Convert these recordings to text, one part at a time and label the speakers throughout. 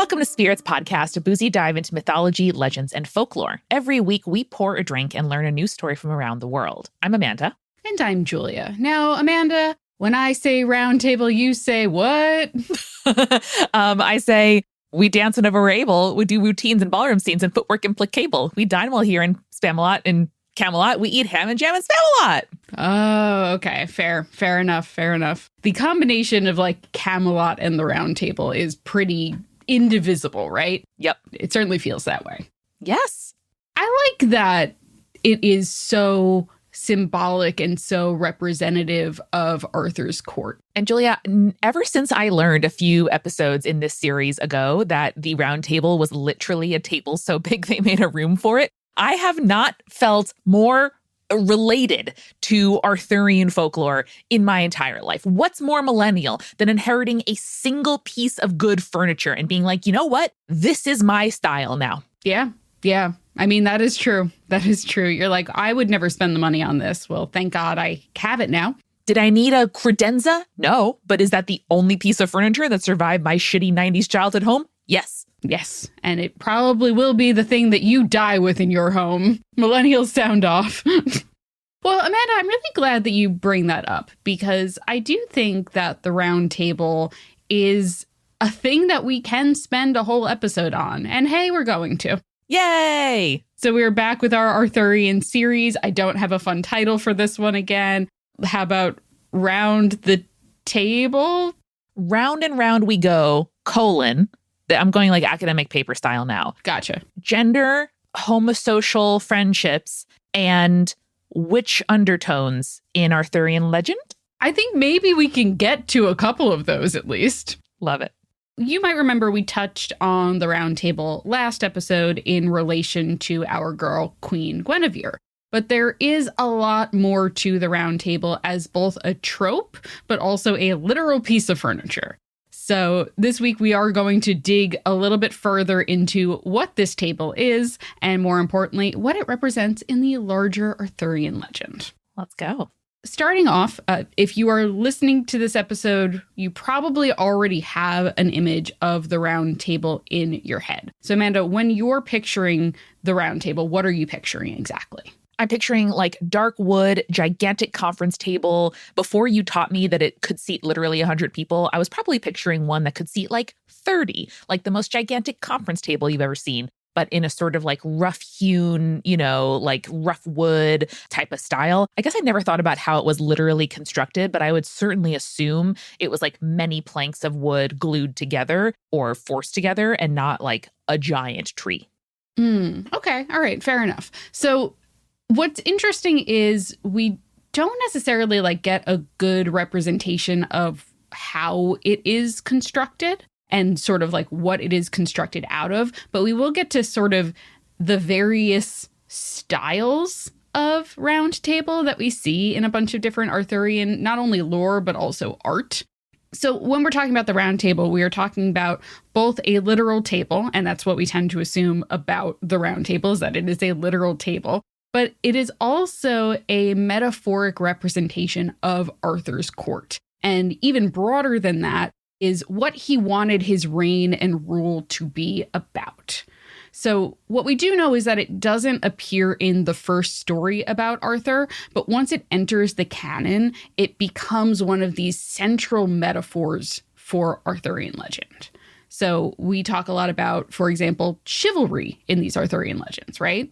Speaker 1: Welcome to Spirits Podcast, a boozy dive into mythology, legends, and folklore. Every week, we pour a drink and learn a new story from around the world. I'm Amanda.
Speaker 2: And I'm Julia. Now, Amanda, when I say round table, you say what?
Speaker 1: I say we dance whenever we're able. We do routines and ballroom scenes and footwork implicable. We dine while here in Spamalot and Camelot. We eat ham and jam in Spamalot.
Speaker 2: Oh, okay. Fair enough. The combination of like Camelot and the round table is pretty indivisible, right?
Speaker 1: Yep.
Speaker 2: It certainly feels that way.
Speaker 1: Yes.
Speaker 2: I like that it is so symbolic and so representative of Arthur's court.
Speaker 1: And Julia, ever since I learned a few episodes in this series ago that the round table was literally a table so big they made a room for it, I have not felt more related to Arthurian folklore in my entire life. What's more millennial than inheriting a single piece of good furniture and being like, you know what? This is my style now.
Speaker 2: Yeah. I mean, that is true. You're like, I would never spend the money on this. Well, thank God I have it now.
Speaker 1: Did I need a credenza? No. But is that the only piece of furniture that survived my shitty 90s childhood home? Yes.
Speaker 2: And it probably will be the thing that you die with in your home. Millennials sound off. Well, Amanda, I'm really glad that you bring that up because I do think that the round table is a thing that we can spend a whole episode on. And hey, we're going to.
Speaker 1: Yay!
Speaker 2: So we're back with our Arthurian series. I don't have a fun title for this one again. How about Round the Table?
Speaker 1: Round and round we go, colon. I'm going like academic paper style now.
Speaker 2: Gotcha.
Speaker 1: Gender, homosocial friendships, and witch undertones in Arthurian legend.
Speaker 2: I think maybe we can get to a couple of those at least.
Speaker 1: Love it.
Speaker 2: You might remember we touched on the round table last episode in relation to our girl, Queen Guinevere. But there is a lot more to the round table as both a trope, but also a literal piece of furniture. So this week we are going to dig a little bit further into what this table is, and more importantly, what it represents in the larger Arthurian legend.
Speaker 1: Let's go.
Speaker 2: Starting off, if you are listening to this episode, you probably already have an image of the round table in your head. So Amanda, when you're picturing the round table, what are you picturing exactly?
Speaker 1: I'm picturing like dark wood, gigantic conference table. Before you taught me that it could seat literally 100 people, I was probably picturing one that could seat like 30, like the most gigantic conference table you've ever seen, but in a sort of like rough hewn, like rough wood type of style. I guess I never thought about how it was literally constructed, but I would certainly assume it was like many planks of wood glued together or forced together and not like a giant tree.
Speaker 2: Okay. All right. Fair enough. So what's interesting is we don't necessarily like get a good representation of how it is constructed and sort of like what it is constructed out of, but we will get to sort of the various styles of round table that we see in a bunch of different Arthurian, not only lore, but also art. So when we're talking about the round table, we are talking about both a literal table, and that's what we tend to assume about the round table is that it is a literal table. But it is also a metaphoric representation of Arthur's court. And even broader than that is what he wanted his reign and rule to be about. So what we do know is that it doesn't appear in the first story about Arthur, but once it enters the canon, it becomes one of these central metaphors for Arthurian legend. So we talk a lot about, for example, chivalry in these Arthurian legends, right?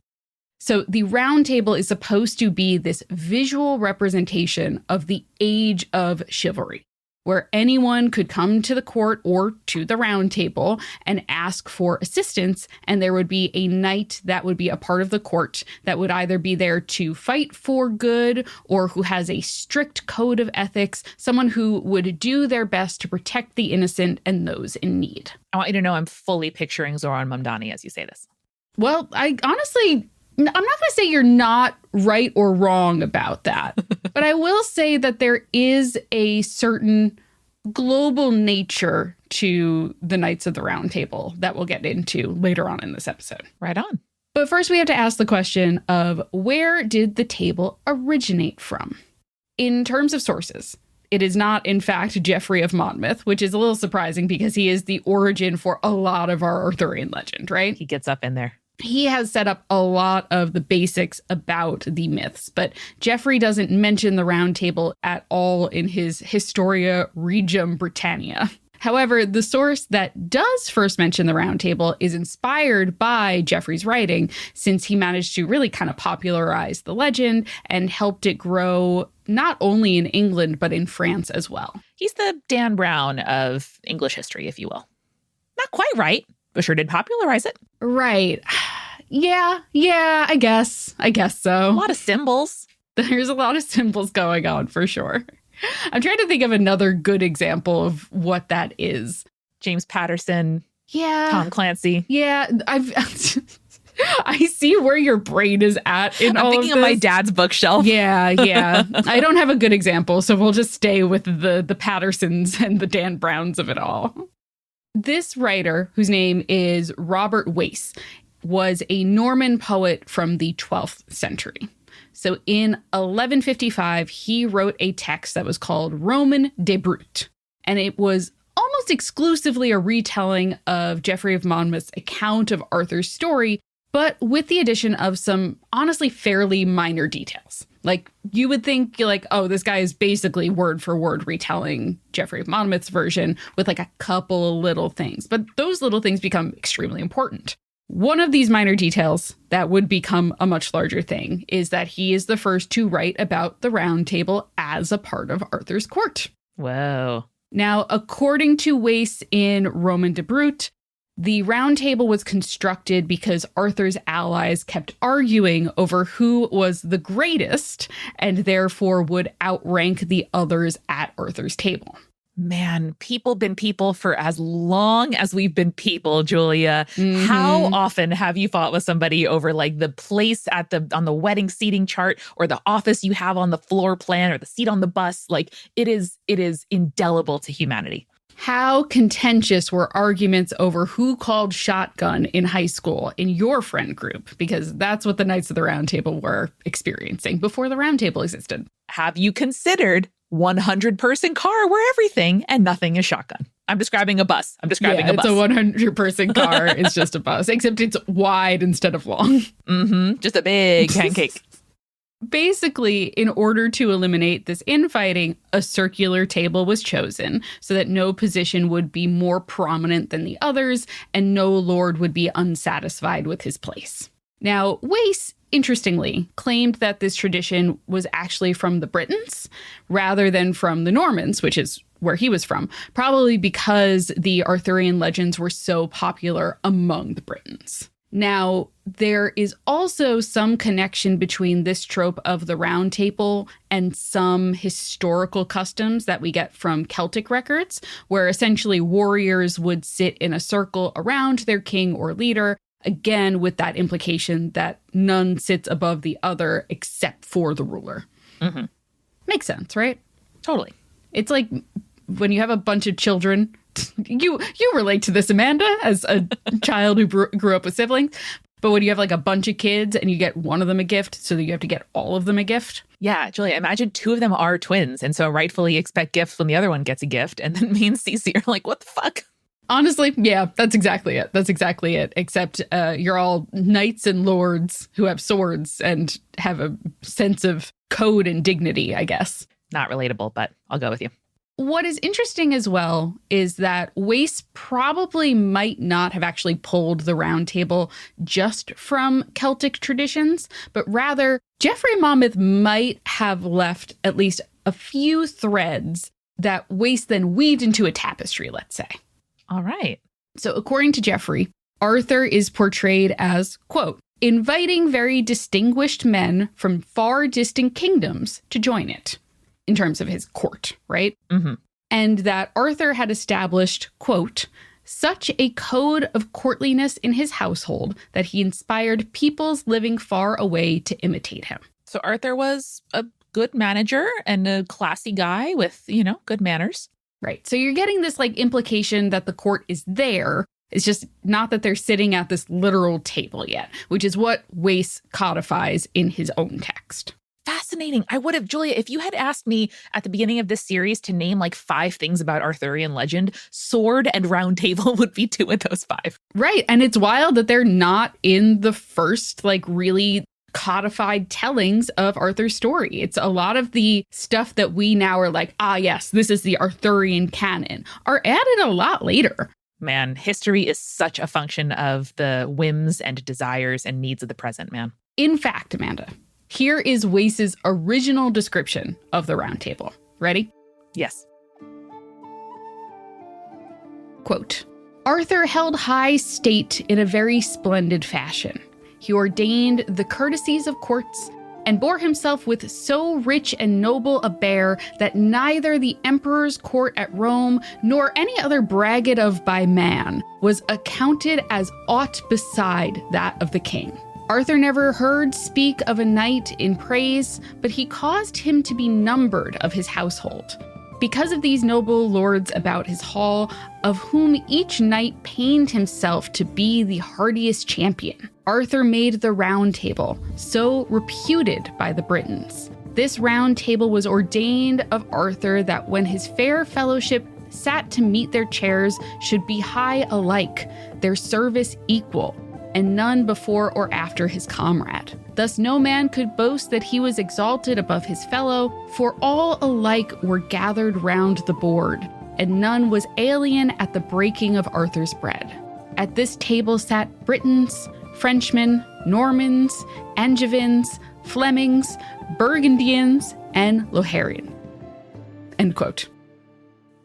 Speaker 2: So the round table is supposed to be this visual representation of the age of chivalry, where anyone could come to the court or to the round table and ask for assistance, and there would be a knight that would be a part of the court that would either be there to fight for good or who has a strict code of ethics, someone who would do their best to protect the innocent and those in need.
Speaker 1: I want you to know I'm fully picturing Zoran Mamdani as you say this.
Speaker 2: Well, I'm not going to say you're not right or wrong about that, but I will say that there is a certain global nature to the Knights of the Round Table that we'll get into later on in this episode.
Speaker 1: Right on.
Speaker 2: But first we have to ask the question of where did the table originate from? In terms of sources, It is not, in fact, Geoffrey of Monmouth, which is a little surprising because he is the origin for a lot of our Arthurian legend, right?
Speaker 1: He gets up in there.
Speaker 2: He has set up a lot of the basics about the myths, but Geoffrey doesn't mention the Round Table at all in his Historia Regum Britannia. However, the source that does first mention the Round Table is inspired by Geoffrey's writing, since he managed to really kind of popularize the legend and helped it grow not only in England, but in France as well.
Speaker 1: He's the Dan Brown of English history, if you will. Not quite right, but sure did popularize it.
Speaker 2: Right. Yeah, I guess so.
Speaker 1: A lot of symbols.
Speaker 2: There's a lot of symbols going on for sure. I'm trying to think of another good example of what that is.
Speaker 1: James Patterson.
Speaker 2: Yeah.
Speaker 1: Tom Clancy.
Speaker 2: Yeah. I see where your brain is at in all of this. I'm
Speaker 1: thinking of my dad's bookshelf.
Speaker 2: Yeah. I don't have a good example, so we'll just stay with the Pattersons and the Dan Browns of it all. This writer, whose name is Robert Wace, was a Norman poet from the 12th century. So in 1155, he wrote a text that was called Roman de Brute, and it was almost exclusively a retelling of Geoffrey of Monmouth's account of Arthur's story, but with the addition of some honestly fairly minor details. Like, you would think, like, oh, this guy is basically word for word retelling Geoffrey of Monmouth's version with like a couple of little things, but those little things become extremely important. One of these minor details that would become a much larger thing is that he is the first to write about the Round Table as a part of Arthur's court.
Speaker 1: Whoa.
Speaker 2: Now, according to Wace in Roman de Brute, the Round Table was constructed because Arthur's allies kept arguing over who was the greatest and therefore would outrank the others at Arthur's table.
Speaker 1: Man, people been people for as long as we've been people, Julia. Mm-hmm. How often have you fought with somebody over like the place on the wedding seating chart, or the office you have on the floor plan, or the seat on the bus? Like, it is indelible to humanity.
Speaker 2: How contentious were arguments over who called shotgun in high school in your friend group? Because that's what the Knights of the Round Table were experiencing before the Round Table existed.
Speaker 1: Have you considered 100-person car where everything and nothing is shotgun? I'm describing a bus. A bus.
Speaker 2: It's a 100-person car. It's just a bus, except it's wide instead of long.
Speaker 1: Mm-hmm. Just a big pancake.
Speaker 2: Basically, in order to eliminate this infighting, a circular table was chosen so that no position would be more prominent than the others, and no lord would be unsatisfied with his place. Now, Wace, interestingly, claimed that this tradition was actually from the Britons rather than from the Normans, which is where he was from, probably because the Arthurian legends were so popular among the Britons. Now, there is also some connection between this trope of the Round Table and some historical customs that we get from Celtic records, where essentially warriors would sit in a circle around their king or leader, again, with that implication that none sits above the other except for the ruler.
Speaker 1: Mm-hmm.
Speaker 2: Makes sense, right?
Speaker 1: Totally.
Speaker 2: It's like when you have a bunch of children. You relate to this, Amanda, as a child who grew up with siblings. But when you have like a bunch of kids and you get one of them a gift, so that you have to get all of them a gift.
Speaker 1: Yeah, Julia, imagine two of them are twins, and so rightfully expect gifts when the other one gets a gift. And then me and Cece are like, what the fuck?
Speaker 2: Honestly, yeah, that's exactly it. Except you're all knights and lords who have swords and have a sense of code and dignity, I guess.
Speaker 1: Not relatable, but I'll go with you.
Speaker 2: What is interesting as well is that Wace probably might not have actually pulled the Round Table just from Celtic traditions, but rather Geoffrey Monmouth might have left at least a few threads that Wace then weaved into a tapestry, let's say.
Speaker 1: All right.
Speaker 2: So according to Geoffrey, Arthur is portrayed as, quote, inviting very distinguished men from far distant kingdoms to join it, in terms of his court, right?
Speaker 1: Mm-hmm.
Speaker 2: And that Arthur had established, quote, such a code of courtliness in his household that he inspired peoples living far away to imitate him.
Speaker 1: So Arthur was a good manager and a classy guy with, good manners.
Speaker 2: Right. So you're getting this like implication that the court is there. It's just not that they're sitting at this literal table yet, which is what Wace codifies in his own text.
Speaker 1: fascinating. I would have, Julia, if you had asked me at the beginning of this series to name like 5 things about Arthurian legend, sword and round table would be 2 of those 5.
Speaker 2: Right. And it's wild that they're not in the first, like, really codified tellings of Arthur's story. It's a lot of the stuff that we now are like, yes, this is the Arthurian canon, are added a lot later.
Speaker 1: Man, history is such a function of the whims and desires and needs of the present, man.
Speaker 2: In fact, Amanda, here is Wace's original description of the Round Table. Ready?
Speaker 1: Yes.
Speaker 2: Quote, Arthur held high state in a very splendid fashion. He ordained the courtesies of courts and bore himself with so rich and noble a bear that neither the emperor's court at Rome nor any other braggart of by man was accounted as aught beside that of the king. Arthur never heard speak of a knight in praise, but he caused him to be numbered of his household. Because of these noble lords about his hall, of whom each knight pained himself to be the hardiest champion, Arthur made the Round Table, so reputed by the Britons. This Round Table was ordained of Arthur that when his fair fellowship sat to meet their chairs should be high alike, their service equal, and none before or after his comrade. Thus no man could boast that he was exalted above his fellow, for all alike were gathered round the board, and none was alien at the breaking of Arthur's bread. At this table sat Britons, Frenchmen, Normans, Angevins, Flemings, Burgundians, and Lothairian. End quote.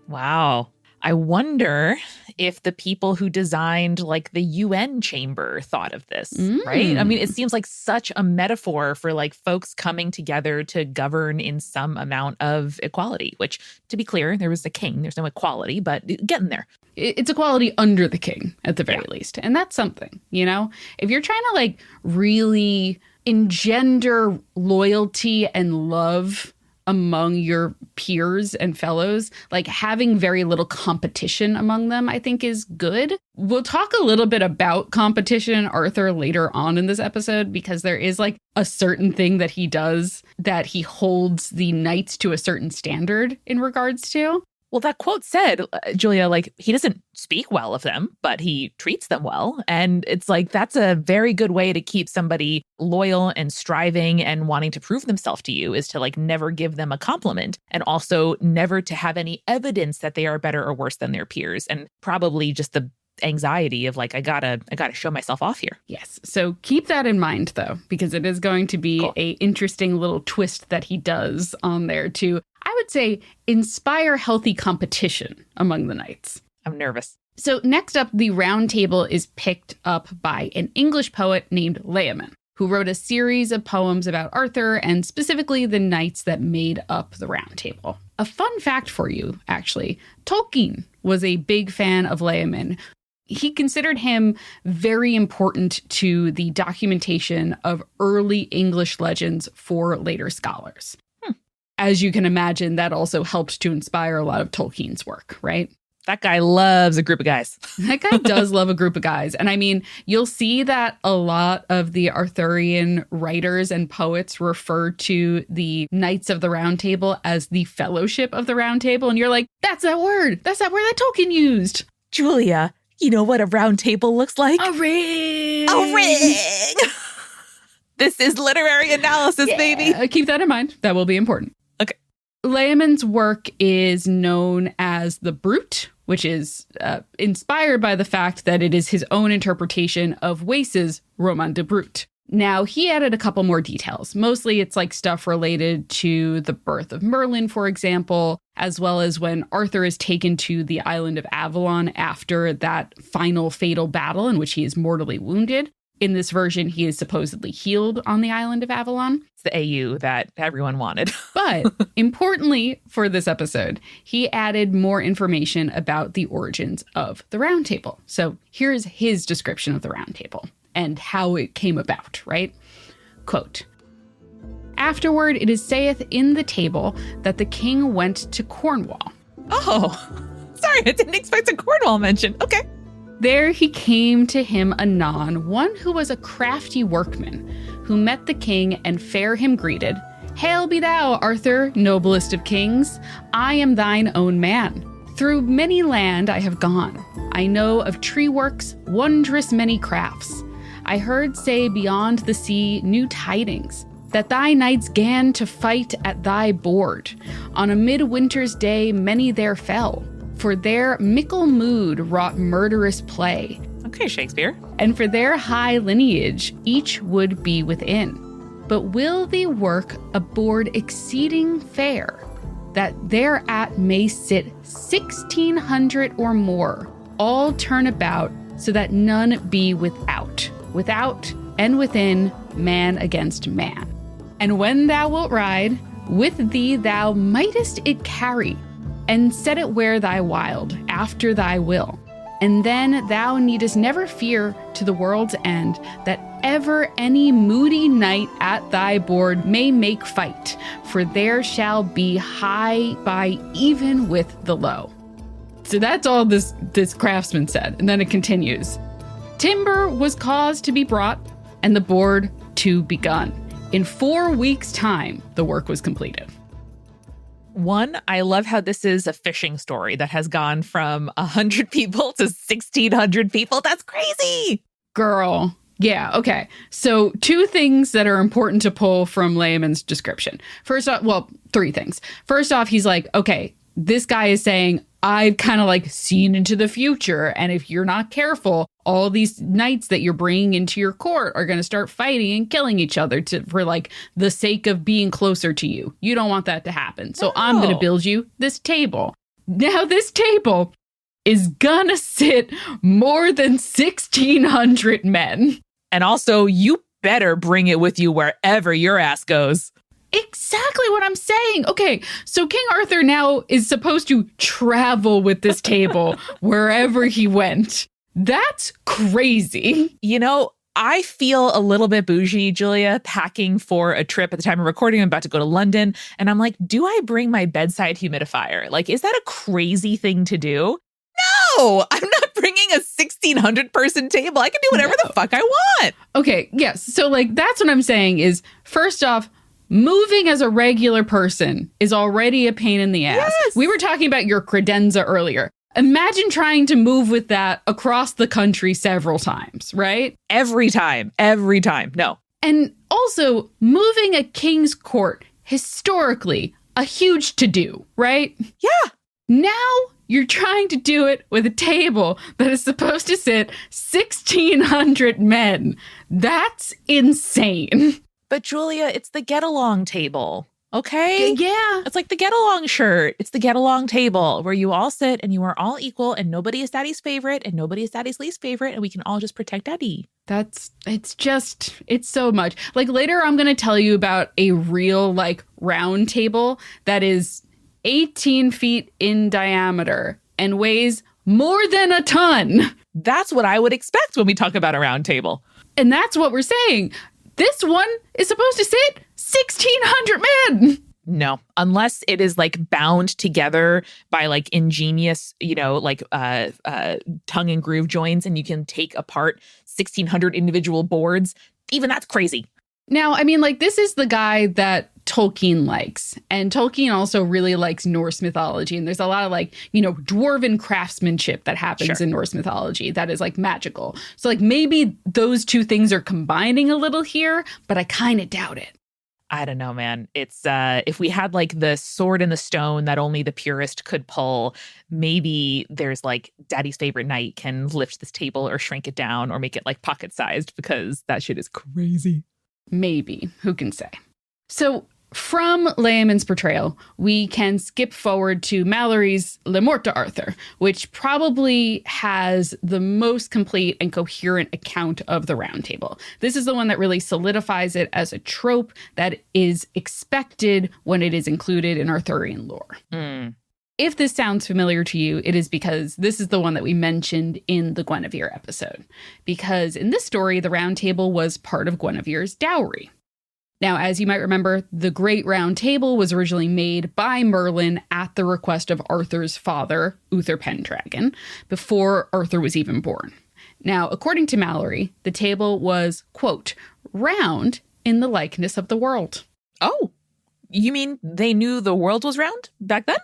Speaker 1: Wow. I wonder if the people who designed like the UN chamber thought of this, right? I mean, it seems like such a metaphor for like folks coming together to govern in some amount of equality, which, to be clear, there was a king. There's no equality, but getting there.
Speaker 2: It's equality under the king at the very least. And that's something, you know, if you're trying to like really engender loyalty and love among your peers and fellows, like having very little competition among them, I think is good. We'll talk a little bit about competition in Arthur later on in this episode, because there is like a certain thing that he does that he holds the knights to a certain standard in regards to.
Speaker 1: Well, that quote said, Julia, like, he doesn't speak well of them, but he treats them well. And it's like, that's a very good way to keep somebody loyal and striving and wanting to prove themselves to you, is to like never give them a compliment, and also never to have any evidence that they are better or worse than their peers. And probably just the anxiety of like, I gotta show myself off here.
Speaker 2: Yes. So keep that in mind, though, because it is going to be a interesting little twist that he does on there to, I would say, inspire healthy competition among the knights.
Speaker 1: I'm nervous.
Speaker 2: So next up, the Round Table is picked up by an English poet named Wakeman, who wrote a series of poems about Arthur and specifically the knights that made up the Round Table. A fun fact for you, actually, Tolkien was a big fan of Wakeman. He considered him very important to the documentation of early English legends for later scholars. As you can imagine, that also helped to inspire a lot of Tolkien's work, right?
Speaker 1: That guy loves a group of guys.
Speaker 2: That guy does love a group of guys. And I mean, you'll see that a lot of the Arthurian writers and poets refer to the Knights of the Round Table as the Fellowship of the Round Table. And you're like, that's that word. That's that word that Tolkien used.
Speaker 1: Julia, you know what a round table looks like?
Speaker 2: A ring.
Speaker 1: A ring. This is literary analysis, baby.
Speaker 2: Keep that in mind. That will be important.
Speaker 1: Okay.
Speaker 2: Wakeman's work is known as the Brut, which is inspired by the fact that it is his own interpretation of Wace's Roman de Brut. Now, he added a couple more details. Mostly it's like stuff related to the birth of Merlin, for example, as well as when Arthur is taken to the island of Avalon after that final fatal battle in which he is mortally wounded. In this version, he is supposedly healed on the island of Avalon.
Speaker 1: It's the AU that everyone wanted.
Speaker 2: But importantly for this episode, he added more information about the origins of the Round Table. So here's his description of the Round Table and how it came about, right? Quote, "Afterward, it is saith in the table that the king went to Cornwall."
Speaker 1: Oh, sorry, I didn't expect a Cornwall mention. Okay.
Speaker 2: "There he came to him anon one who was a crafty workman, who met the king and fair him greeted, Hail be thou, Arthur, noblest of kings. I am thine own man. Through many land I have gone. I know of tree works, wondrous many crafts. I heard say beyond the sea new tidings, that thy knights gan to fight at thy board. On a midwinter's day many there fell, for their mickle mood wrought murderous play.
Speaker 1: Okay, Shakespeare.
Speaker 2: And for their high lineage each would be within. But will thee work a board exceeding fair, that thereat may sit 1,600 or more, all turn about, so that none be without and within, man against man. And when thou wilt ride, with thee thou mightest it carry, and set it where thy wild, after thy will. And then thou needest never fear to the world's end, that ever any moody knight at thy board may make fight, for there shall be high by even with the low. So that's all this craftsman said. And then it continues. Timber was caused to be brought, and the board to begun. In 4 weeks' time, the work was completed.
Speaker 1: One, I love how this is a fishing story that has gone from 100 people to 1,600 people. That's crazy.
Speaker 2: Girl. Yeah, okay. So 2 things that are important to pull from Layman's description. First off, well, 3 things. First off, he's like, okay, this guy is saying, I've kind of like seen into the future. And if you're not careful, all these knights that you're bringing into your court are going to start fighting and killing each other for like the sake of being closer to you. You don't want that to happen. So I'm going to build you this table. Now this table is going to sit more than 1,600 men.
Speaker 1: And also, you better bring it with you wherever your ass goes.
Speaker 2: Exactly what I'm saying. Okay, so King Arthur now is supposed to travel with this table wherever he went. That's crazy.
Speaker 1: You know, I feel a little bit bougie, Julia, packing for a trip at the time of recording. I'm about to go to London. And I'm like, do I bring my bedside humidifier? Like, is that a crazy thing to do? No, I'm not bringing a 1,600 person table. I can do whatever the fuck I want.
Speaker 2: Okay, yes. So like, that's what I'm saying is, first off, moving as a regular person is already a pain in the ass.
Speaker 1: Yes.
Speaker 2: We were talking about your credenza earlier. Imagine trying to move with that across the country several times, right?
Speaker 1: Every time. No.
Speaker 2: And also, moving a king's court, historically, a huge to-do, right?
Speaker 1: Yeah.
Speaker 2: Now you're trying to do it with a table that is supposed to sit 1,600 men. That's insane.
Speaker 1: But Julia, it's the get-along table, okay?
Speaker 2: Yeah.
Speaker 1: It's like the get-along shirt. It's the get-along table where you all sit and you are all equal and nobody is daddy's favorite and nobody is daddy's least favorite and we can all just protect daddy.
Speaker 2: It's so much. Like later I'm going to tell you about a real like round table that is 18 feet in diameter and weighs more than a ton.
Speaker 1: That's what I would expect when we talk about a round table.
Speaker 2: And that's what we're saying. This one is supposed to sit 1,600 men.
Speaker 1: No, unless it is like bound together by like ingenious, like tongue and groove joints and you can take apart 1,600 individual boards. Even that's crazy.
Speaker 2: Now, I mean, like this is the guy that Tolkien likes. And Tolkien also really likes Norse mythology. And there's a lot of like, dwarven craftsmanship that happens in Norse mythology that is like magical. So like maybe those 2 things are combining a little here, but I kind of doubt it.
Speaker 1: I don't know, man. It's if we had like the sword and the stone that only the purist could pull, maybe there's like daddy's favorite knight can lift this table or shrink it down or make it like pocket sized because that shit is crazy.
Speaker 2: Maybe. Who can say? So from Layman's portrayal, we can skip forward to Mallory's Le Morte d'Arthur, which probably has the most complete and coherent account of the Round Table. This is the one that really solidifies it as a trope that is expected when it is included in Arthurian lore. If this sounds familiar to you, it is because this is the one that we mentioned in the Guinevere episode. Because in this story, the Round Table was part of Guinevere's dowry. Now, as you might remember, the Great Round Table was originally made by Merlin at the request of Arthur's father, Uther Pendragon, before Arthur was even born. Now, according to Mallory, the table was, quote, round in the likeness of the world.
Speaker 1: Oh, You mean they knew the world was round back then?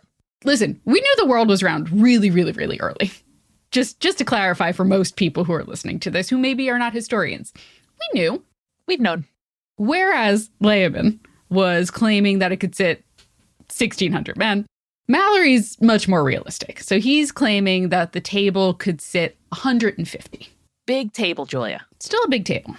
Speaker 2: Listen, we knew the world was round really, really, really early. Just to clarify for most people who are listening to this, who maybe are not historians, we knew.
Speaker 1: We've known.
Speaker 2: Whereas Wakeman was claiming that it could sit 1,600 men, Mallory's much more realistic. So he's claiming that the table could sit 150.
Speaker 1: Big table, Julia.
Speaker 2: Still a big table.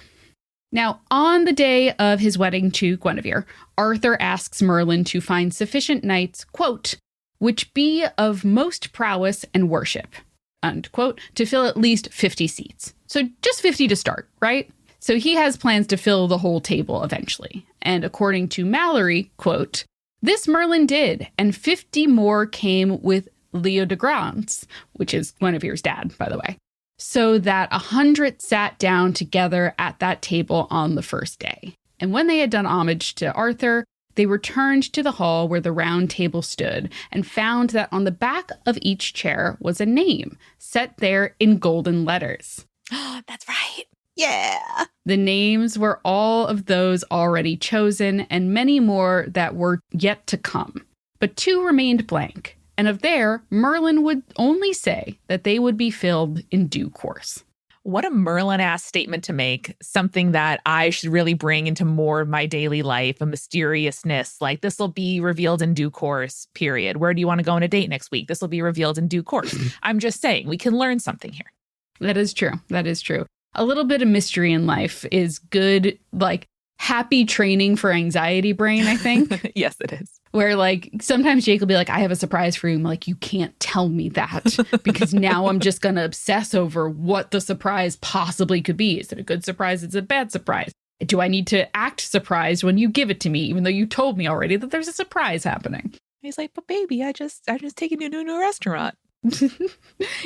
Speaker 2: Now, on the day of his wedding to Guinevere, Arthur asks Merlin to find sufficient knights, quote, which be of most prowess and worship, unquote, to fill at least 50 seats. So just 50 to start, right? So he has plans to fill the whole table eventually. And according to Mallory, quote, this Merlin did, and 50 more came with Leo de Grance, which is Guinevere's dad, by the way, so that 100 sat down together at that table on the first day. And when they had done homage to Arthur, they returned to the hall where the round table stood and found that on the back of each chair was a name set there in golden letters.
Speaker 1: That's right. Yeah.
Speaker 2: The names were all of those already chosen and many more that were yet to come. But 2 remained blank. And of there, Merlin would only say that they would be filled in due course.
Speaker 1: What a Merlin-ass statement to make. Something that I should really bring into more of my daily life, a mysteriousness. Like, this will be revealed in due course, period. Where do you want to go on a date next week? This will be revealed in due course. I'm just saying, we can learn something here.
Speaker 2: That is true. That is true. A little bit of mystery in life is good, like, happy training for anxiety brain, I think.
Speaker 1: Yes, it is.
Speaker 2: Where, like, sometimes Jake will be like, I have a surprise for you. I'm like, you can't tell me that because now I'm just going to obsess over what the surprise possibly could be. Is it a good surprise? Is it a bad surprise? Do I need to act surprised when you give it to me, even though you told me already that there's a surprise happening?
Speaker 1: He's like, but baby, I just taken you to a new restaurant.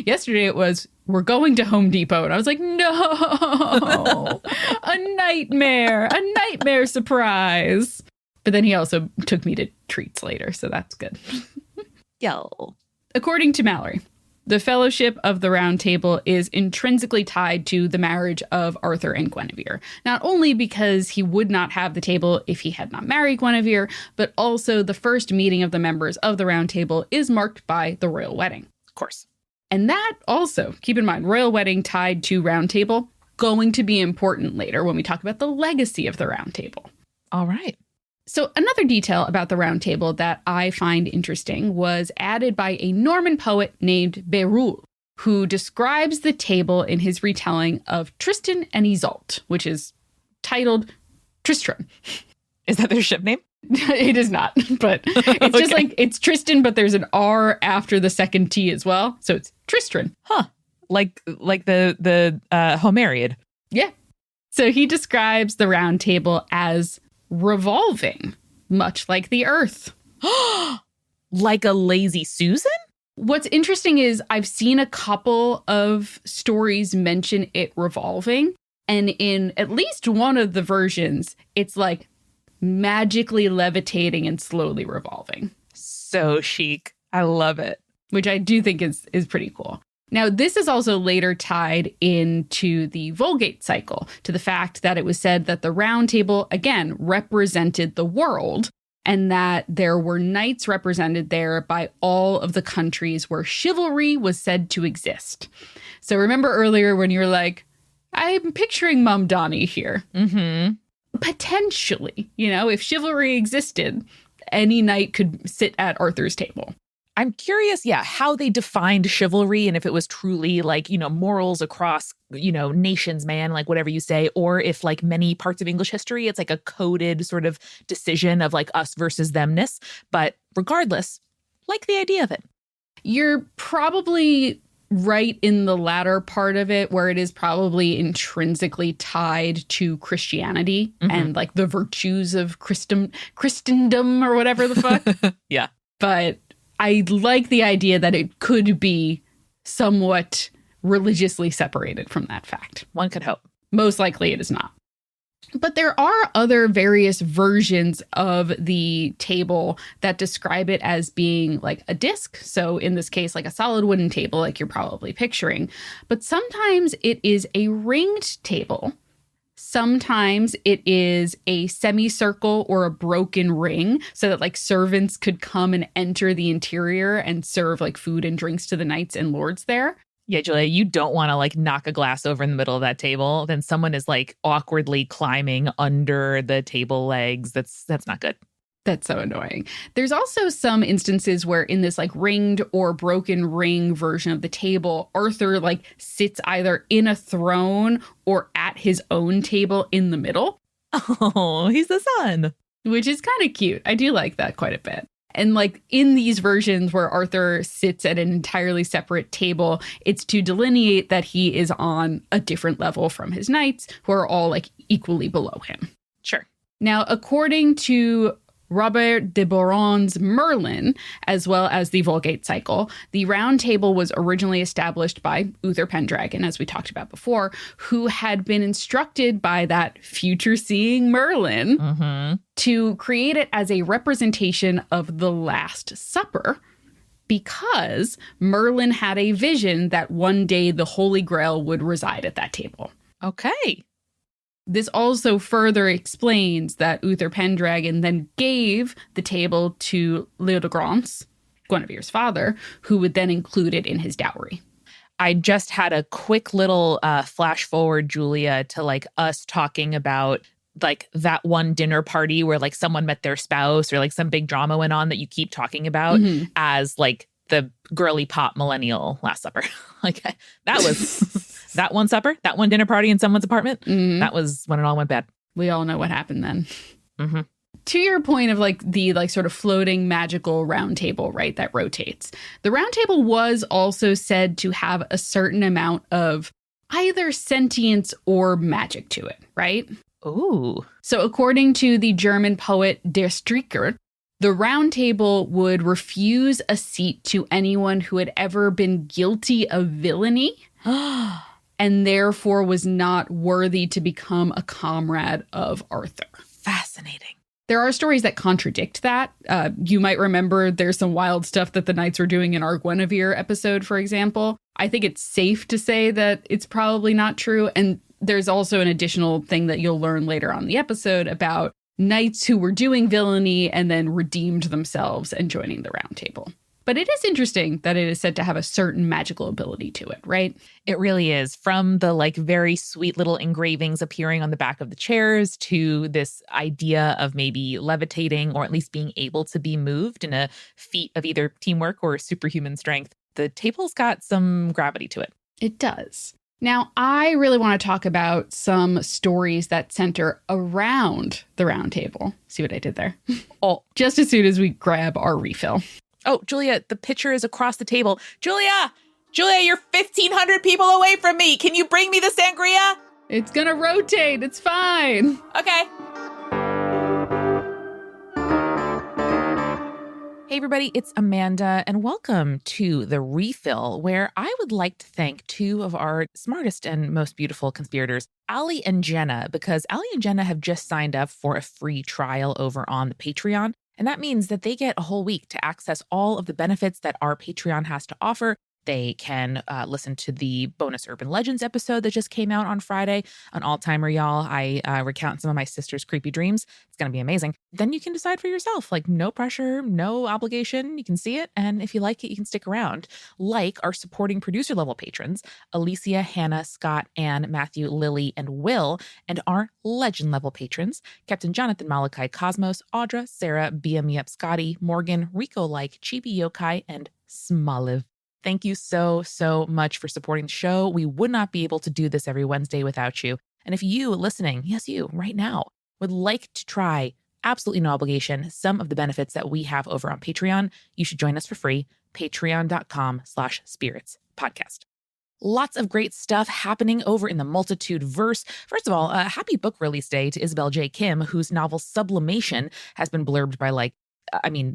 Speaker 2: Yesterday it was, we're going to Home Depot. And I was like, no, a nightmare surprise. But then he also took me to treats later, so that's good.
Speaker 1: Yo.
Speaker 2: According to Mallory, the Fellowship of the Round Table is intrinsically tied to the marriage of Arthur and Guinevere. Not only because he would not have the table if he had not married Guinevere, but also the first meeting of the members of the Round Table is marked by the royal wedding.
Speaker 1: Of course.
Speaker 2: And that also, keep in mind, royal wedding tied to Round Table, going to be important later when we talk about the legacy of the Round Table.
Speaker 1: All right.
Speaker 2: So another detail about the Round Table that I find interesting was added by a Norman poet named Beroul, who describes the table in his retelling of Tristan and Isolde, which is titled Tristram.
Speaker 1: Is that their ship name?
Speaker 2: It is not, but it's just like, it's Tristan, but there's an R after the second T as well. So it's Tristram.
Speaker 1: Huh. Like the Homeriad.
Speaker 2: Yeah. So he describes the Round Table as revolving, much like the earth.
Speaker 1: Like a lazy Susan?
Speaker 2: What's interesting is I've seen a couple of stories mention it revolving, and in at least one of the versions, it's like magically levitating and slowly revolving.
Speaker 1: So chic. I love it.
Speaker 2: Which I do think is pretty cool. Now, this is also later tied into the Vulgate cycle, to the fact that it was said that the Round Table, again, represented the world, and that there were knights represented there by all of the countries where chivalry was said to exist. So remember earlier when you were like, I'm picturing Mum Donnie here.
Speaker 1: Mm-hmm.
Speaker 2: Potentially, if chivalry existed, any knight could sit at Arthur's table.
Speaker 1: I'm curious, how they defined chivalry and if it was truly like, morals across, nations, man, like whatever you say, or if like many parts of English history, it's like a coded sort of decision of like us versus themness. But regardless, like the idea of it.
Speaker 2: You're probably right in the latter part of it, where it is probably intrinsically tied to Christianity and like the virtues of Christendom or whatever the fuck.
Speaker 1: Yeah.
Speaker 2: But I like the idea that it could be somewhat religiously separated from that fact.
Speaker 1: One could hope.
Speaker 2: Most likely it is not. But there are other various versions of the table that describe it as being like a disc. So in this case, like a solid wooden table, like you're probably picturing. But sometimes it is a ringed table Sometimes it is a semicircle or a broken ring so that like servants could come and enter the interior and serve like food and drinks to the knights and lords there.
Speaker 1: Yeah, Julia, you don't want to like knock a glass over in the middle of that table. Then someone is like awkwardly climbing under the table legs. That's not good.
Speaker 2: That's so annoying. There's also some instances where in this like ringed or broken ring version of the table, Arthur like sits either in a throne or at his own table in the middle.
Speaker 1: Oh, he's the son.
Speaker 2: Which is kind of cute. I do like that quite a bit. And like in these versions where Arthur sits at an entirely separate table, it's to delineate that he is on a different level from his knights who are all like equally below him.
Speaker 1: Sure.
Speaker 2: Now, according to Robert de Boron's Merlin, as well as the Vulgate cycle, the Round Table was originally established by Uther Pendragon, as we talked about before, who had been instructed by that future-seeing Merlin to create it as a representation of the Last Supper, because Merlin had a vision that one day the Holy Grail would reside at that table.
Speaker 1: Okay.
Speaker 2: This also further explains that Uther Pendragon then gave the table to Leodegrance, Guinevere's father, who would then include it in his dowry.
Speaker 1: I just had a quick little flash forward, Julia, to like us talking about like that one dinner party where like someone met their spouse or like some big drama went on that you keep talking about as like the girly pop millennial Last Supper. Like that was... That one supper, that one dinner party in someone's apartment, that was when it all went bad.
Speaker 2: We all know what happened then. To your point of like the like sort of floating magical round table, right, that rotates. The round table was also said to have a certain amount of either sentience or magic to it, right?
Speaker 1: Ooh.
Speaker 2: So according to the German poet Der Stricker, the round table would refuse a seat to anyone who had ever been guilty of villainy. And therefore was not worthy to become a comrade of Arthur.
Speaker 1: Fascinating.
Speaker 2: There are stories that contradict that. You might remember there's some wild stuff that the knights were doing in our Guinevere episode, for example. I think it's safe to say that it's probably not true. And there's also an additional thing that you'll learn later on in the episode about knights who were doing villainy and then redeemed themselves and joining the round table. But it is interesting that it is said to have a certain magical ability to it, right?
Speaker 1: It really is. From the like very sweet little engravings appearing on the back of the chairs to this idea of maybe levitating or at least being able to be moved in a feat of either teamwork or superhuman strength. The table's got some gravity to it.
Speaker 2: It does. Now, I really want to talk about some stories that center around the round table. See what I did there?
Speaker 1: Oh,
Speaker 2: just as soon as we grab our refill.
Speaker 1: Oh, Julia, the pitcher is across the table. Julia, you're 1,500 people away from me. Can you bring me the sangria?
Speaker 2: It's going to rotate. It's fine.
Speaker 1: Okay. Hey, everybody, it's Amanda, and welcome to The Refill, where I would like to thank two of our smartest and most beautiful conspirators, Allie and Jenna, because Allie and Jenna have just signed up for a free trial over on the Patreon. And that means that they get a whole week to access all of the benefits that our Patreon has to offer. They can listen to the bonus Urban Legends episode that just came out on Friday. An all-timer, y'all. I recount some of my sister's creepy dreams. It's going to be amazing. Then you can decide for yourself. Like, no pressure, no obligation. You can see it. And if you like it, you can stick around. Like our supporting producer-level patrons, Alicia, Hannah, Scott, Anne, Matthew, Lily, and Will. And our legend-level patrons, Captain Jonathan, Malachi, Cosmos, Audra, Sarah, Bia, Miep, Scotty, Morgan, Rico, Like, Chibi Yokai, and Smoliv. Thank you so, so much for supporting the show. We would not be able to do this every Wednesday without you. And if you listening, yes, you right now, would like to try, absolutely no obligation, some of the benefits that we have over on Patreon, you should join us for free, patreon.com/spiritspodcast. Lots of great stuff happening over in the Multitude verse. First of all, a happy book release day to Isabel J. Kim, whose novel Sublimation has been blurbed by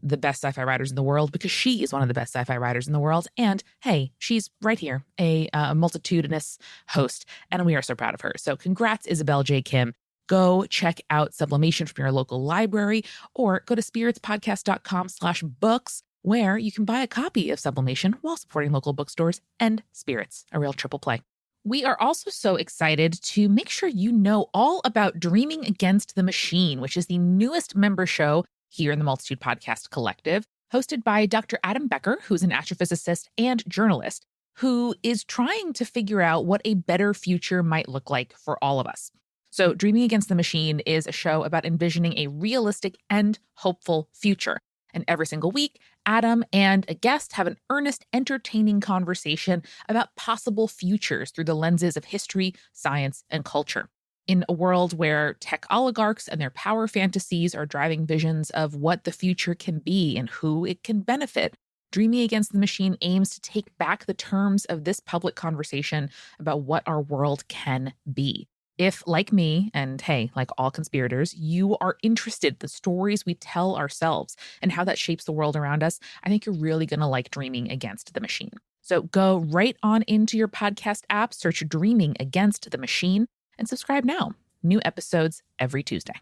Speaker 1: the best sci-fi writers in the world, because she is one of the best sci-fi writers in the world. And hey, she's right here, a multitudinous host, and we are so proud of her. So congrats, Isabel J. Kim. Go check out Sublimation from your local library, or go to spiritspodcast.com/books, where you can buy a copy of Sublimation while supporting local bookstores and Spirits, a real triple play. We are also so excited to make sure you know all about Dreaming Against the Machine, which is the newest member show here in the Multitude Podcast Collective, hosted by Dr. Adam Becker, who's an astrophysicist and journalist, who is trying to figure out what a better future might look like for all of us. So Dreaming Against the Machine is a show about envisioning a realistic and hopeful future. And every single week, Adam and a guest have an earnest, entertaining conversation about possible futures through the lenses of history, science, and culture. In a world where tech oligarchs and their power fantasies are driving visions of what the future can be and who it can benefit, Dreaming Against the Machine aims to take back the terms of this public conversation about what our world can be. If, like me, and hey, like all conspirators, you are interested in the stories we tell ourselves and how that shapes the world around us, I think you're really going to like Dreaming Against the Machine. So go right on into your podcast app, search Dreaming Against the Machine, and subscribe now. New episodes every Tuesday.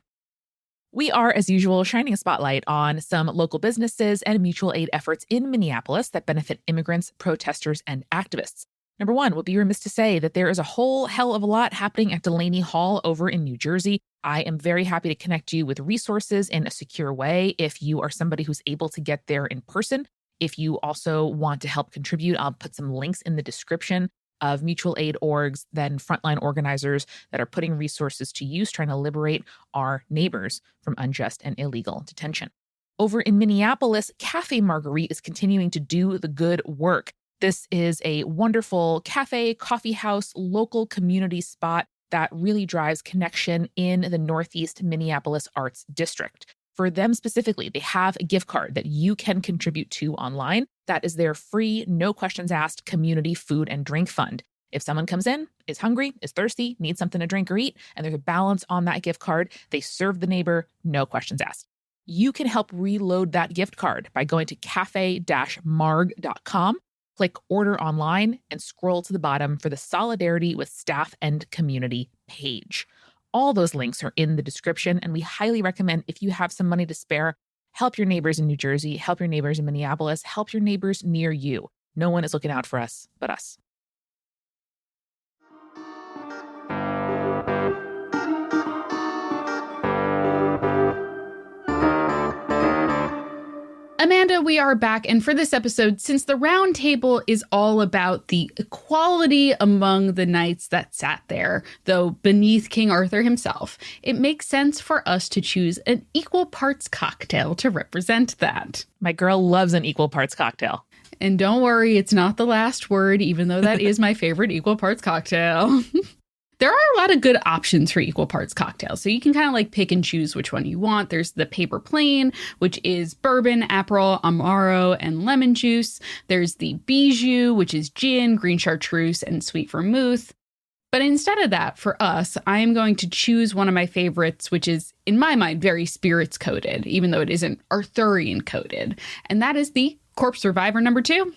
Speaker 1: We are, as usual, shining a spotlight on some local businesses and mutual aid efforts in Minneapolis that benefit immigrants, protesters, and activists. Number one, would be remiss to say that there is a whole hell of a lot happening at Delaney Hall over in New Jersey. I am very happy to connect you with resources in a secure way if you are somebody who's able to get there in person. If you also want to help contribute, I'll put some links in the description of mutual aid orgs, then frontline organizers that are putting resources to use, trying to liberate our neighbors from unjust and illegal detention. Over in Minneapolis, Cafe Marguerite is continuing to do the good work. This is a wonderful cafe, coffee house, local community spot that really drives connection in the Northeast Minneapolis Arts District. For them specifically, they have a gift card that you can contribute to online. That is their free, no questions asked community food and drink fund. If someone comes in, is hungry, is thirsty, needs something to drink or eat, and there's a balance on that gift card, they serve the neighbor, no questions asked. You can help reload that gift card by going to cafe-marg.com. Click Order Online and scroll to the bottom for the Solidarity with Staff and Community page. All those links are in the description, and we highly recommend, if you have some money to spare, help your neighbors in New Jersey, help your neighbors in Minneapolis, help your neighbors near you. No one is looking out for us but us.
Speaker 2: Amanda, we are back. And for this episode, since the round table is all about the equality among the knights that sat there, though beneath King Arthur himself, it makes sense for us to choose an equal parts cocktail to represent that.
Speaker 1: My girl loves an equal parts cocktail.
Speaker 2: And don't worry, it's not the last word, even though that is my favorite equal parts cocktail. There are a lot of good options for equal parts cocktails, so you can kind of like pick and choose which one you want. There's the Paper Plane, which is bourbon, Aperol, Amaro, and lemon juice. There's the Bijou, which is gin, green chartreuse, and sweet vermouth. But instead of that, for us, I am going to choose one of my favorites, which is, in my mind, very spirits coded, even though it isn't Arthurian coded. And that is the Corpse Reviver #2.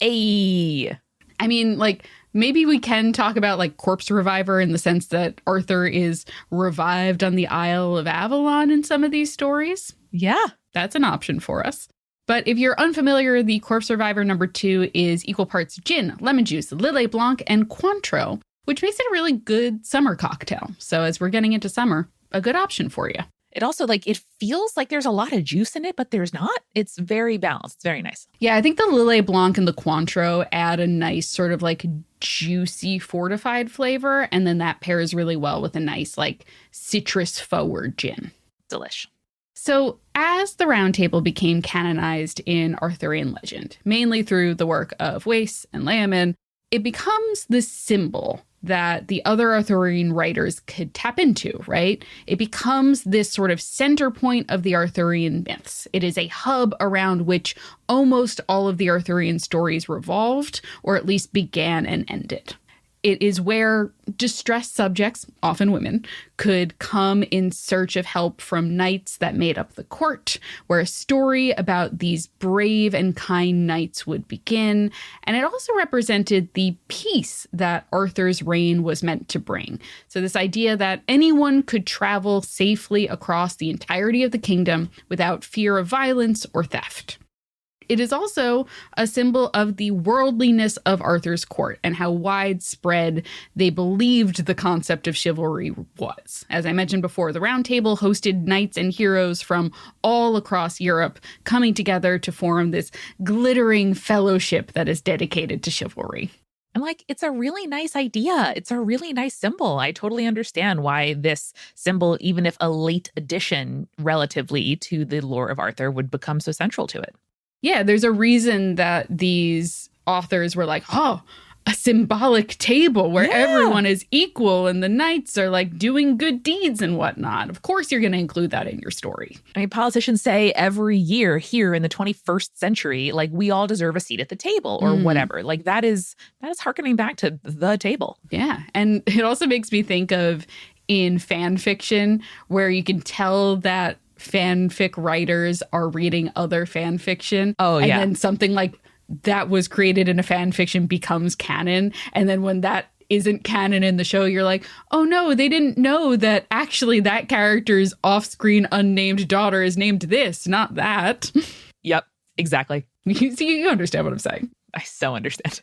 Speaker 1: Ayy.
Speaker 2: I mean, like, maybe we can talk about like Corpse Reviver in the sense that Arthur is revived on the Isle of Avalon in some of these stories.
Speaker 1: Yeah.
Speaker 2: That's an option for us. But if you're unfamiliar, the Corpse Reviver #2 is equal parts gin, lemon juice, Lillet Blanc, and Cointreau, which makes it a really good summer cocktail. So as we're getting into summer, a good option for you.
Speaker 1: It also, like, it feels like there's a lot of juice in it, but there's not. It's very balanced. It's very nice.
Speaker 2: Yeah, I think the Lillet Blanc and the Cointreau add a nice sort of like juicy fortified flavor. And then that pairs really well with a nice like citrus forward gin.
Speaker 1: Delish.
Speaker 2: So as the Round Table became canonized in Arthurian legend, mainly through the work of Wace and Layman, it becomes the symbol that the other Arthurian writers could tap into, right? It becomes this sort of center point of the Arthurian myths. It is a hub around which almost all of the Arthurian stories revolved, or at least began and ended. It is where distressed subjects, often women, could come in search of help from knights that made up the court, where a story about these brave and kind knights would begin. And it also represented the peace that Arthur's reign was meant to bring. So this idea that anyone could travel safely across the entirety of the kingdom without fear of violence or theft. it is also a symbol of the worldliness of Arthur's court and how widespread they believed the concept of chivalry was. As I mentioned before, the Round Table hosted knights and heroes from all across Europe coming together to form this glittering fellowship that is dedicated to chivalry.
Speaker 1: And like, it's a really nice idea. It's a really nice symbol. I totally understand why this symbol, even if a late addition relatively to the lore of Arthur, would become so central to it.
Speaker 2: Yeah, there's a reason that these authors were like, oh, a symbolic table where everyone is equal and the knights are like doing good deeds and whatnot. Of course, you're going to include that in your story.
Speaker 1: I mean, politicians say every year here in the 21st century, like, we all deserve a seat at the table or whatever. Like, that is harkening back to the table.
Speaker 2: Yeah. And it also makes me think of in fan fiction where you can tell that fanfic writers are reading other fan fiction.
Speaker 1: Oh, yeah.
Speaker 2: And then something like that was created in a fan fiction becomes canon. And then when that isn't canon in the show, you're like, oh no, they didn't know that actually that character's off-screen unnamed daughter is named this, not that.
Speaker 1: Yep, exactly.
Speaker 2: You understand what I'm saying.
Speaker 1: I so understand.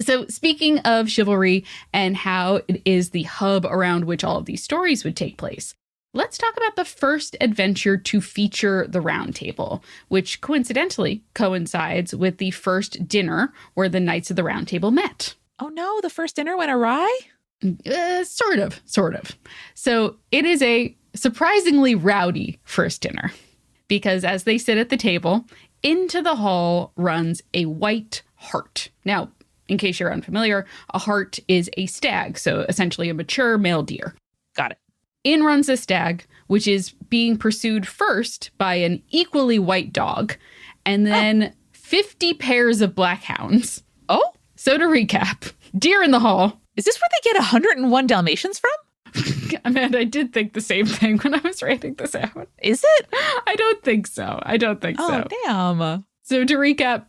Speaker 2: So speaking of chivalry and how it is the hub around which all of these stories would take place, let's talk about the first adventure to feature the Round Table, which coincidentally coincides with the first dinner where the Knights of the Round Table met.
Speaker 1: Oh no, the first dinner went awry?
Speaker 2: Sort of. So it is a surprisingly rowdy first dinner because as they sit at the table, into the hall runs a white hart. Now, in case you're unfamiliar, a hart is a stag, so essentially a mature male deer.
Speaker 1: Got it.
Speaker 2: In runs a stag, which is being pursued first by an equally white dog, and then 50 pairs of black hounds.
Speaker 1: Oh?
Speaker 2: So to recap, deer in the hall.
Speaker 1: Is this where they get 101 Dalmatians from?
Speaker 2: Amanda, I did think the same thing when I was writing this out.
Speaker 1: Is it?
Speaker 2: I don't think so.
Speaker 1: Oh, damn.
Speaker 2: So to recap,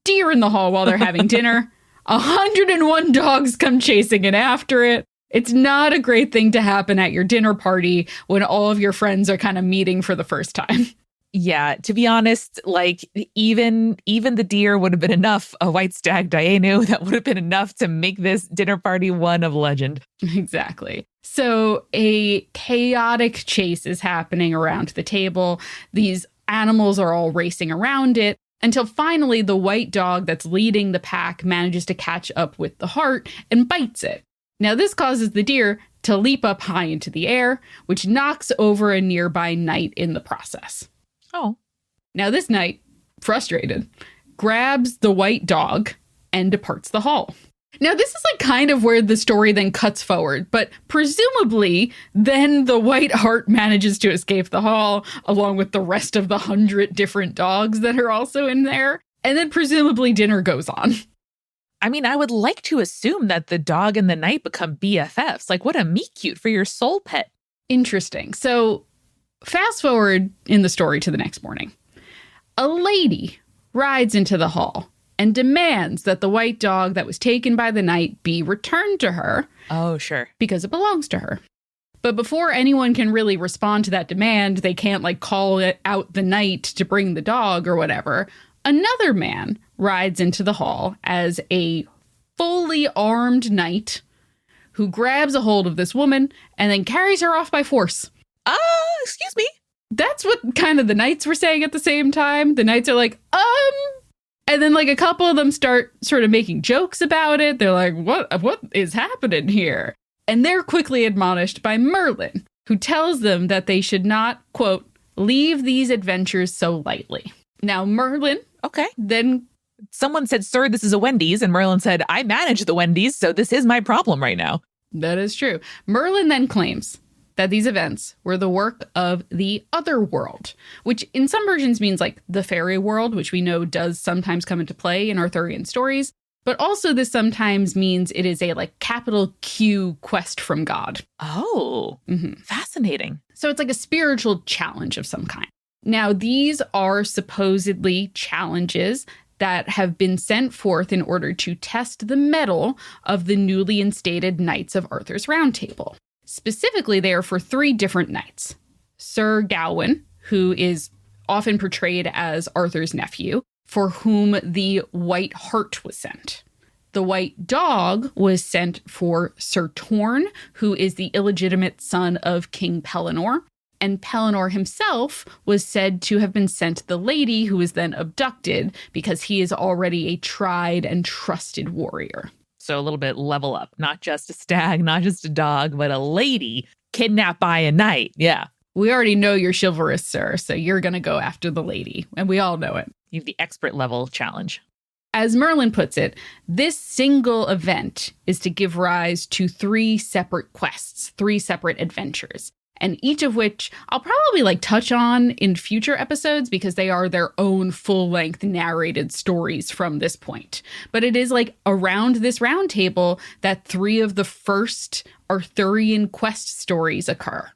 Speaker 2: deer in the hall while they're having dinner. 101 dogs come chasing in after it. It's not a great thing to happen at your dinner party when all of your friends are kind of meeting for the first time.
Speaker 1: Yeah, to be honest, like even the deer would have been enough. A white stag Daenu, that would have been enough to make this dinner party one of legend.
Speaker 2: Exactly. So a chaotic chase is happening around the table. These animals are all racing around it until finally the white dog that's leading the pack manages to catch up with the hart and bites it. Now, this causes the deer to leap up high into the air, which knocks over a nearby knight in the process.
Speaker 1: Oh.
Speaker 2: Now, this knight, frustrated, grabs the white dog and departs the hall. Now, this is like kind of where the story then cuts forward, but presumably then the white hart manages to escape the hall along with the rest of the 100 different dogs that are also in there. And then presumably dinner goes on.
Speaker 1: I mean, I would like to assume that the dog and the knight become BFFs. Like, what a meet cute for your soul pet.
Speaker 2: Interesting. So fast forward in the story to the next morning. A lady rides into the hall and demands that the white dog that was taken by the knight be returned to her.
Speaker 1: Oh, sure.
Speaker 2: Because it belongs to her. But before anyone can really respond to that demand, they can't like call it out the knight to bring the dog or whatever. Another man rides into the hall as a fully armed knight who grabs a hold of this woman and then carries her off by force.
Speaker 1: Excuse me.
Speaker 2: That's what kind of the knights were saying at the same time. The knights are like, and then like a couple of them start sort of making jokes about it. They're like, what is happening here? And they're quickly admonished by Merlin, who tells them that they should not, quote, leave these adventures so lightly. Now, Merlin,
Speaker 1: okay.
Speaker 2: Then
Speaker 1: someone said, sir, this is a Wendy's. And Merlin said, I manage the Wendy's, so this is my problem right now.
Speaker 2: That is true. Merlin then claims that these events were the work of the other world, which in some versions means like the fairy world, which we know does sometimes come into play in Arthurian stories. But also this sometimes means it is a like capital Q quest from God.
Speaker 1: Oh, Fascinating.
Speaker 2: So it's like a spiritual challenge of some kind. Now, these are supposedly challenges that have been sent forth in order to test the mettle of the newly instated Knights of Arthur's Round Table. Specifically, they are for 3 different knights. Sir Gawain, who is often portrayed as Arthur's nephew, for whom the White Hart was sent. The White Dog was sent for Sir Torn, who is the illegitimate son of King Pellinor. And Pellinor himself was said to have been sent the Lady, who was then abducted because he is already a tried and trusted warrior.
Speaker 1: So a little bit level up, not just a stag, not just a dog, but a lady kidnapped by a knight. Yeah.
Speaker 2: We already know you're chivalrous, sir, so you're going to go after the lady. And we all know it.
Speaker 1: You have the expert level challenge.
Speaker 2: As Merlin puts it, this single event is to give rise to 3 separate quests, 3 separate adventures, and each of which I'll probably touch on in future episodes because they are their own full-length narrated stories from this point. But it is around this round table that 3 of the first Arthurian quest stories occur.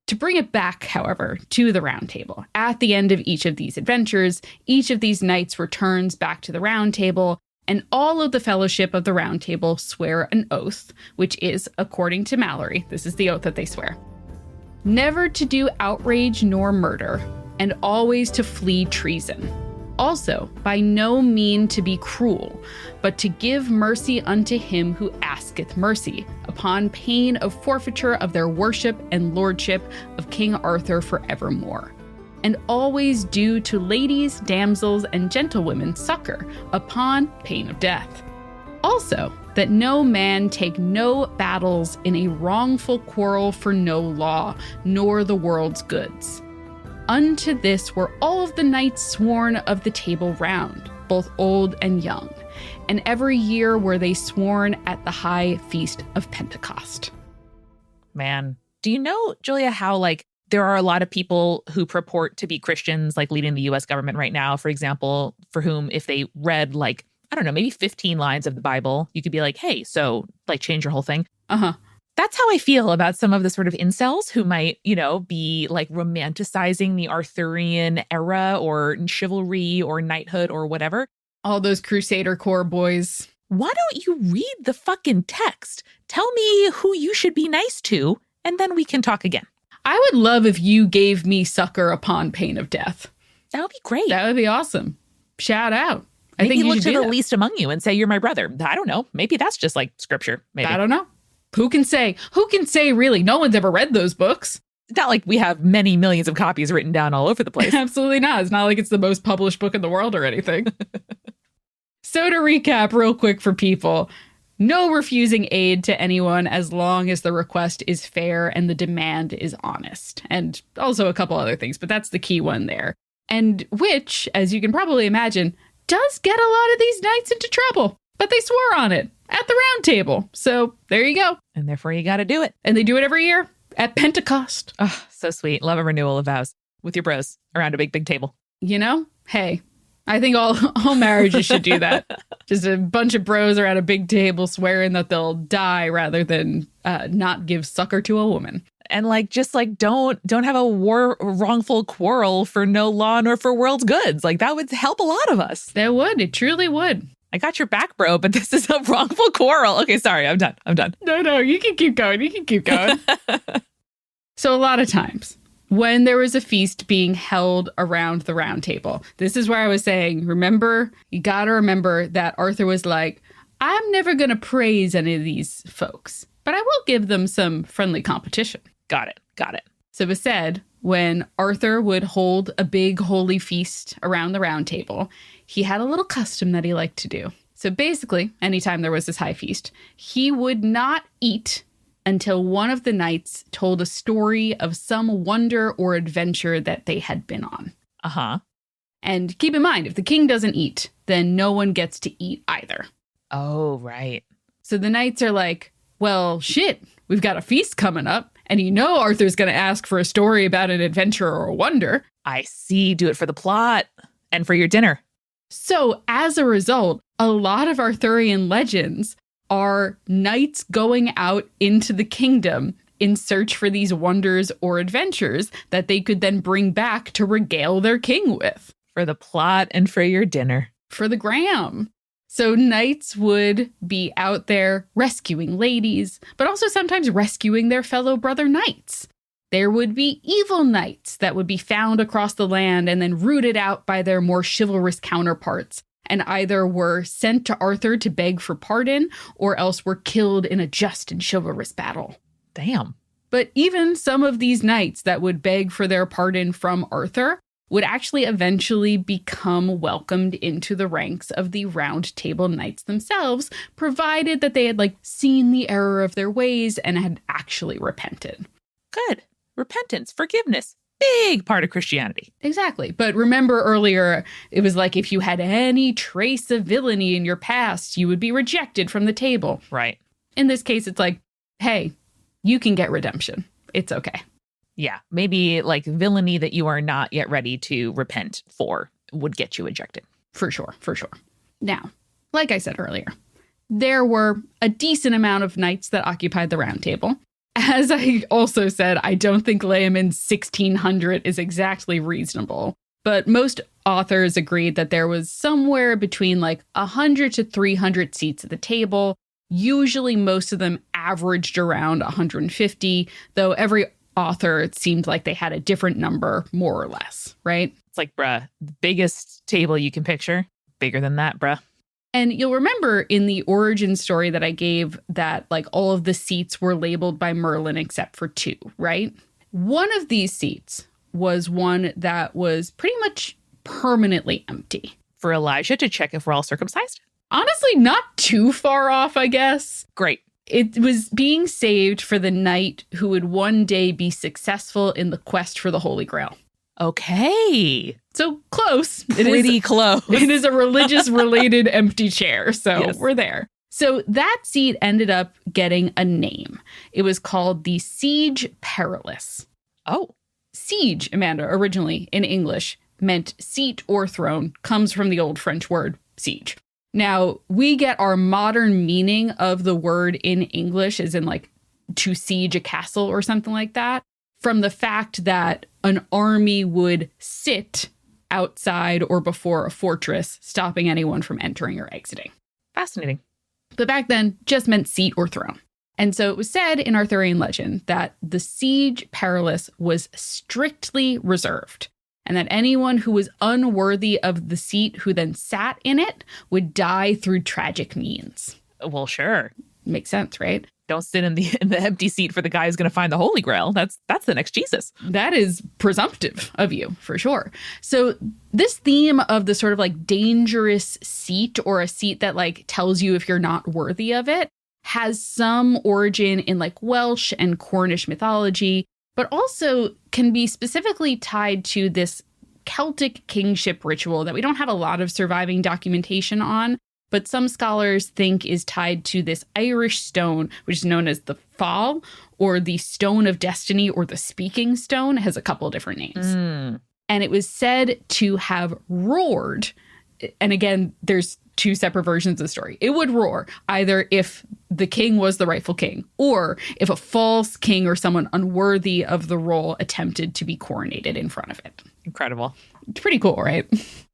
Speaker 2: To bring it back, however, to the Round Table, at the end of each of these adventures, each of these knights returns back to the Round Table, and all of the Fellowship of the Round Table swear an oath, which is, according to Mallory, this is the oath that they swear, never to do outrage nor murder, and always to flee treason. Also, by no mean to be cruel, but to give mercy unto him who asketh mercy, upon pain of forfeiture of their worship and lordship of King Arthur forevermore. And always do to ladies, damsels, and gentlewomen succor, upon pain of death. Also, that no man take no battles in a wrongful quarrel for no law, nor the world's goods. Unto this were all of the knights sworn of the Table Round, both old and young, and every year were they sworn at the high feast of Pentecost.
Speaker 1: Man, do you know, Julia, how there are a lot of people who purport to be Christians, leading the US government right now, for example, for whom if they read I don't know, maybe 15 lines of the Bible, you could be like, hey, so change your whole thing.
Speaker 2: Uh-huh.
Speaker 1: That's how I feel about some of the sort of incels who might, be romanticizing the Arthurian era or chivalry or knighthood or whatever.
Speaker 2: All those Crusader Corps boys.
Speaker 1: Why don't you read the fucking text? Tell me who you should be nice to, and then we can talk again.
Speaker 2: I would love if you gave me succor upon pain of death.
Speaker 1: That would be great.
Speaker 2: That would be awesome. Shout out.
Speaker 1: Maybe
Speaker 2: I think you
Speaker 1: look
Speaker 2: should
Speaker 1: to
Speaker 2: do
Speaker 1: the
Speaker 2: that.
Speaker 1: least among you and say you're my brother. I don't know. Maybe that's just scripture. Maybe.
Speaker 2: I don't know. Who can say? Who can say really? No one's ever read those books.
Speaker 1: It's not like we have many millions of copies written down all over the place.
Speaker 2: Absolutely not. It's not like it's the most published book in the world or anything. So to recap real quick for people, no refusing aid to anyone as long as the request is fair and the demand is honest. And also a couple other things, but that's the key one there. And which, as you can probably imagine, does get a lot of these knights into trouble. But they swore on it at the Round Table. So there you go.
Speaker 1: And therefore you got to do it.
Speaker 2: And they do it every year at Pentecost.
Speaker 1: Oh, so sweet. Love a renewal of vows with your bros around a big, big table.
Speaker 2: Hey, I think all marriages should do that. Just a bunch of bros around a big table swearing that they'll die rather than not give succor to a woman.
Speaker 1: And don't have a wrongful quarrel for no law nor for world's goods. That would help a lot of us.
Speaker 2: That would. It truly would.
Speaker 1: I got your back, bro, but this is a wrongful quarrel. Okay, sorry. I'm done.
Speaker 2: No, you can keep going. So a lot of times when there was a feast being held around the Round Table, this is where I was saying, you got to remember that Arthur was like, I'm never going to praise any of these folks, but I will give them some friendly competition.
Speaker 1: Got it.
Speaker 2: So it was said when Arthur would hold a big holy feast around the Round Table, he had a little custom that he liked to do. So basically, anytime there was this high feast, he would not eat until one of the knights told a story of some wonder or adventure that they had been on.
Speaker 1: Uh-huh.
Speaker 2: And keep in mind, if the king doesn't eat, then no one gets to eat either.
Speaker 1: Oh, right.
Speaker 2: So the knights are like, well, shit, we've got a feast coming up. And Arthur's going to ask for a story about an adventure or a wonder.
Speaker 1: I see. Do it for the plot and for your dinner.
Speaker 2: So as a result, a lot of Arthurian legends are knights going out into the kingdom in search for these wonders or adventures that they could then bring back to regale their king with.
Speaker 1: For the plot and for your dinner.
Speaker 2: For the gram. So knights would be out there rescuing ladies, but also sometimes rescuing their fellow brother knights. There would be evil knights that would be found across the land and then rooted out by their more chivalrous counterparts, and either were sent to Arthur to beg for pardon or else were killed in a just and chivalrous battle.
Speaker 1: Damn.
Speaker 2: But even some of these knights that would beg for their pardon from Arthur would actually eventually become welcomed into the ranks of the Round Table Knights themselves, provided that they had seen the error of their ways and had actually repented.
Speaker 1: Good. Repentance, forgiveness, big part of Christianity.
Speaker 2: Exactly. But remember earlier, it was like if you had any trace of villainy in your past, you would be rejected from the table.
Speaker 1: Right.
Speaker 2: In this case, it's like, hey, you can get redemption. It's okay.
Speaker 1: Yeah. Maybe villainy that you are not yet ready to repent for would get you ejected.
Speaker 2: For sure. For sure. Now, like I said earlier, there were a decent amount of knights that occupied the Round Table. As I also said, I don't think Layman's 1,600 is exactly reasonable, but most authors agreed that there was somewhere between 100 to 300 seats at the table. Usually most of them averaged around 150, though every author, it seemed like they had a different number, more or less, right?
Speaker 1: It's bruh, the biggest table you can picture, bigger than that, bruh.
Speaker 2: And you'll remember in the origin story that I gave that all of the seats were labeled by Merlin except for 2, right? One of these seats was one that was pretty much permanently empty.
Speaker 1: For Elijah to check if we're all circumcised?
Speaker 2: Honestly, not too far off, I guess.
Speaker 1: Great.
Speaker 2: It was being saved for the knight who would one day be successful in the quest for the Holy Grail.
Speaker 1: Okay.
Speaker 2: So close.
Speaker 1: Pretty close.
Speaker 2: It is a religious-related empty chair, so
Speaker 1: yes.
Speaker 2: We're there. So that seat ended up getting a name. It was called the Siege Perilous.
Speaker 1: Oh.
Speaker 2: Siege, Amanda, originally in English, meant seat or throne, comes from the old French word siege. Now, we get our modern meaning of the word in English as in to siege a castle or something like that, from the fact that an army would sit outside or before a fortress, stopping anyone from entering or exiting.
Speaker 1: Fascinating.
Speaker 2: But back then, just meant seat or throne. And so it was said in Arthurian legend that the Siege Perilous was strictly reserved, and that anyone who was unworthy of the seat who then sat in it would die through tragic means.
Speaker 1: Well, sure.
Speaker 2: Makes sense, right?
Speaker 1: Don't sit in the empty seat for the guy who's going to find the Holy Grail. That's the next Jesus.
Speaker 2: That is presumptive of you, for sure. So this theme of the sort of dangerous seat, or a seat that tells you if you're not worthy of it, has some origin in Welsh and Cornish mythology, but also can be specifically tied to this Celtic kingship ritual that we don't have a lot of surviving documentation on, but some scholars think is tied to this Irish stone, which is known as the Fáil, or the Stone of Destiny, or the Speaking Stone. It has a couple of different names. And it was said to have roared. And again, there's 2 separate versions of the story. It would roar either if the king was the rightful king, or if a false king or someone unworthy of the role attempted to be coronated in front of it.
Speaker 1: Incredible.
Speaker 2: It's pretty cool, right?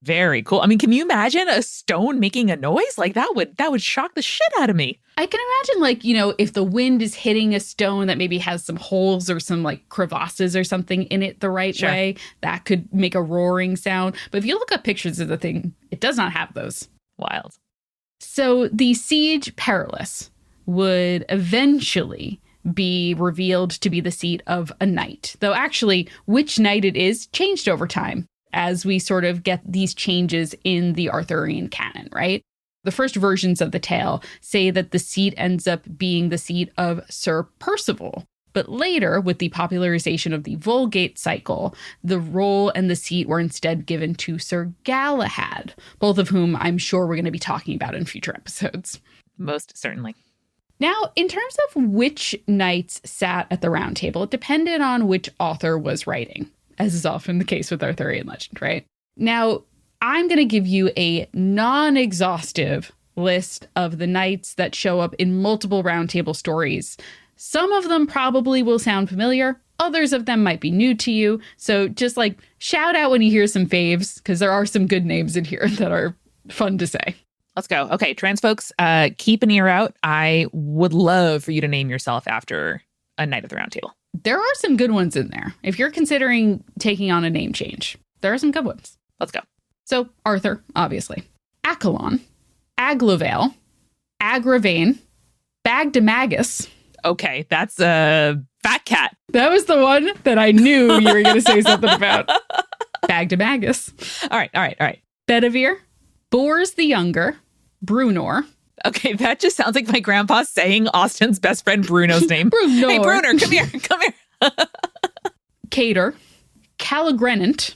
Speaker 1: Very cool. I mean, can you imagine a stone making a noise? That would shock the shit out of me.
Speaker 2: I can imagine, if the wind is hitting a stone that maybe has some holes or some crevasses or something in it the right way, that could make a roaring sound. But if you look up pictures of the thing, it does not have those.
Speaker 1: Wild.
Speaker 2: So the Siege Perilous would eventually be revealed to be the seat of a knight, though actually which knight it is changed over time as we sort of get these changes in the Arthurian canon, right? The first versions of the tale say that the seat ends up being the seat of Sir Percival, but later, with the popularization of the Vulgate cycle, the role and the seat were instead given to Sir Galahad, both of whom I'm sure we're going to be talking about in future episodes.
Speaker 1: Most certainly.
Speaker 2: Now, in terms of which knights sat at the Round Table, it depended on which author was writing, as is often the case with Arthurian legend, right? Now, I'm going to give you a non-exhaustive list of the knights that show up in multiple Round Table stories. Some of them probably will sound familiar. Others of them might be new to you. So just shout out when you hear some faves, because there are some good names in here that are fun to say.
Speaker 1: Let's go. Okay, trans folks, keep an ear out. I would love for you to name yourself after a Knight of the Round Table.
Speaker 2: There are some good ones in there. If you're considering taking on a name change, there are some good ones.
Speaker 1: Let's go.
Speaker 2: So Arthur, obviously. Accolon, Aglovale, Agravane, Bagdemagus.
Speaker 1: Okay, that's a fat cat.
Speaker 2: That was the one that I knew you were going to say something about. Bagdemagus.
Speaker 1: All right.
Speaker 2: Bedivere, Bors the Younger, Brunor.
Speaker 1: Okay, that just sounds like my grandpa saying Austin's best friend Bruno's name.
Speaker 2: Brunor.
Speaker 1: Hey, Bruner, come here.
Speaker 2: Cater, Calagrenant,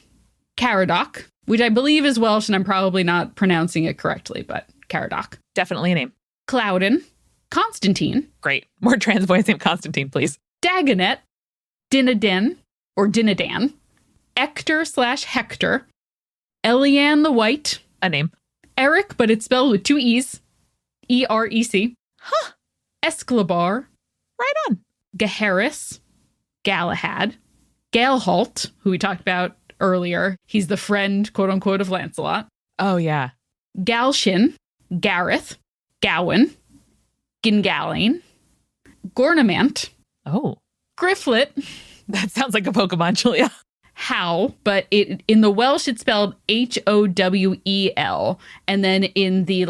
Speaker 2: Caradoc, which I believe is Welsh, and I'm probably not pronouncing it correctly, but Caradoc.
Speaker 1: Definitely a name.
Speaker 2: Cloudin, Constantine.
Speaker 1: Great. More trans boys named Constantine, please.
Speaker 2: Dagonet, Dinadan, or Dinadan, Ector/Hector, Elian the White.
Speaker 1: A name.
Speaker 2: Eric, but it's spelled with 2 E's. E-R-E-C.
Speaker 1: Huh.
Speaker 2: Esclabar.
Speaker 1: Right on.
Speaker 2: Gaheris. Galahad. Galehalt, who we talked about earlier. He's the friend, quote unquote, of Lancelot.
Speaker 1: Oh, yeah.
Speaker 2: Galshin. Gareth. Gawain. Gingalain. Gornament.
Speaker 1: Oh.
Speaker 2: Grifflet.
Speaker 1: That sounds like a Pokemon, Julia.
Speaker 2: Howl, but in the Welsh it's spelled Howel, and then in the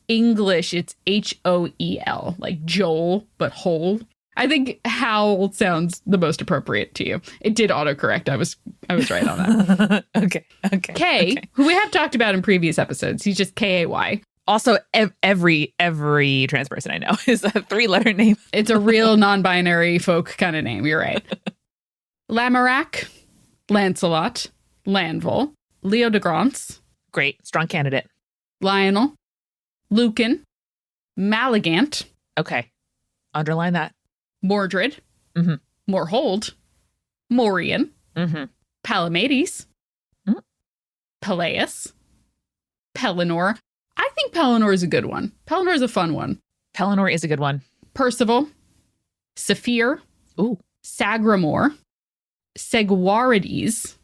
Speaker 2: English it's Hoel, like Joel but whole. I think Howl sounds the most appropriate to you. It did autocorrect. I was right on that.
Speaker 1: Okay.
Speaker 2: Kay, who we have talked about in previous episodes. He's just Kay.
Speaker 1: Also, every trans person I know is a 3-letter name.
Speaker 2: It's a real non-binary folk kind of name. You're right. Lamorak, Lancelot, Lanville, Leo de Grance.
Speaker 1: Great. Strong candidate.
Speaker 2: Lionel, Lucan, Malagant.
Speaker 1: Okay. Underline that.
Speaker 2: Mordred, Morhold, Morian, Palamedes, Peleus, Pellinor. I think Pellinor is a good one. Pellinor is a fun one.
Speaker 1: Pellinor is a good one.
Speaker 2: Percival, Saphir,
Speaker 1: Ooh.
Speaker 2: Sagramore, Seguarides,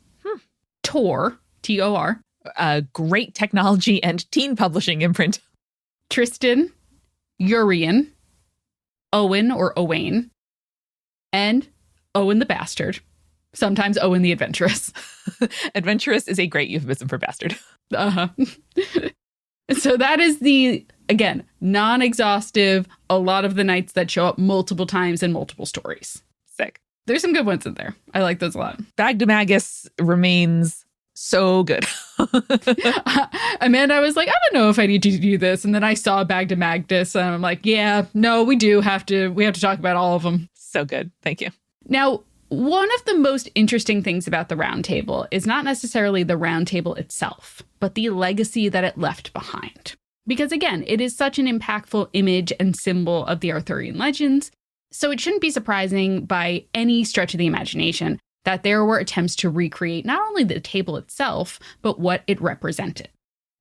Speaker 2: Tor, Tor,
Speaker 1: great technology and teen publishing imprint.
Speaker 2: Tristan, Urian, Owen or Owain, and Owen the Bastard. Sometimes Owen the Adventurous.
Speaker 1: Adventurous is a great euphemism for bastard.
Speaker 2: Uh-huh. So that is the, again, non-exhaustive, a lot of the knights that show up multiple times in multiple stories.
Speaker 1: Sick.
Speaker 2: There's some good ones in there. I like those a lot.
Speaker 1: Bagdemagus remains so good.
Speaker 2: Amanda was like, I don't know if I need to do this. And then I saw Bagdemagus and I'm like, yeah, no, we have to talk about all of them.
Speaker 1: So good. Thank you.
Speaker 2: Now, one of the most interesting things about the Round Table is not necessarily the Round Table itself, but the legacy that it left behind. Because again, it is such an impactful image and symbol of the Arthurian legends. So it shouldn't be surprising by any stretch of the imagination that there were attempts to recreate not only the table itself, but what it represented.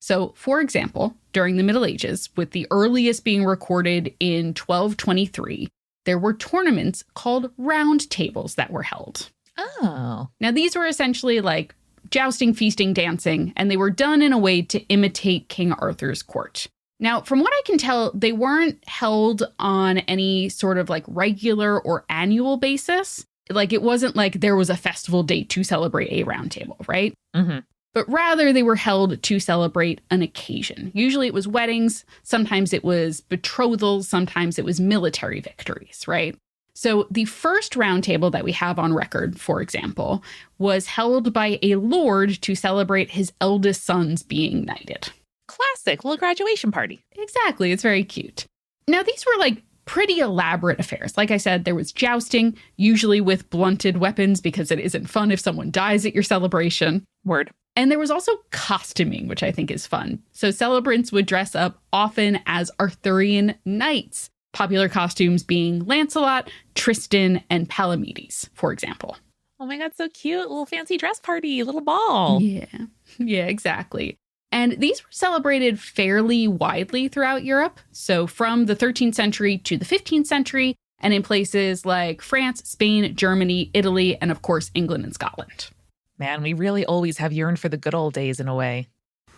Speaker 2: So, for example, during the Middle Ages, with the earliest being recorded in 1223, there were tournaments called round tables that were held.
Speaker 1: Oh.
Speaker 2: Now, these were essentially like jousting, feasting, dancing, and they were done in a way to imitate King Arthur's court. Now, from what I can tell, they weren't held on any sort of regular or annual basis. It wasn't like there was a festival date to celebrate a round table, right?
Speaker 1: Mm-hmm.
Speaker 2: But rather they were held to celebrate an occasion. Usually it was weddings, sometimes it was betrothals, sometimes it was military victories, right? So the first round table that we have on record, for example, was held by a lord to celebrate his eldest sons being knighted.
Speaker 1: Classic little graduation party.
Speaker 2: Exactly. It's very cute. Now, these were pretty elaborate affairs. Like I said, there was jousting, usually with blunted weapons because it isn't fun if someone dies at your celebration.
Speaker 1: Word.
Speaker 2: And there was also costuming, which I think is fun. So celebrants would dress up often as Arthurian knights, popular costumes being Lancelot, Tristan, and Palamedes, for example.
Speaker 1: Oh my God, so cute. Little fancy dress party, little ball.
Speaker 2: Yeah, exactly. And these were celebrated fairly widely throughout Europe. So from the 13th century to the 15th century, and in places like France, Spain, Germany, Italy, and of course, England and Scotland.
Speaker 1: Man, we really always have yearned for the good old days in a way.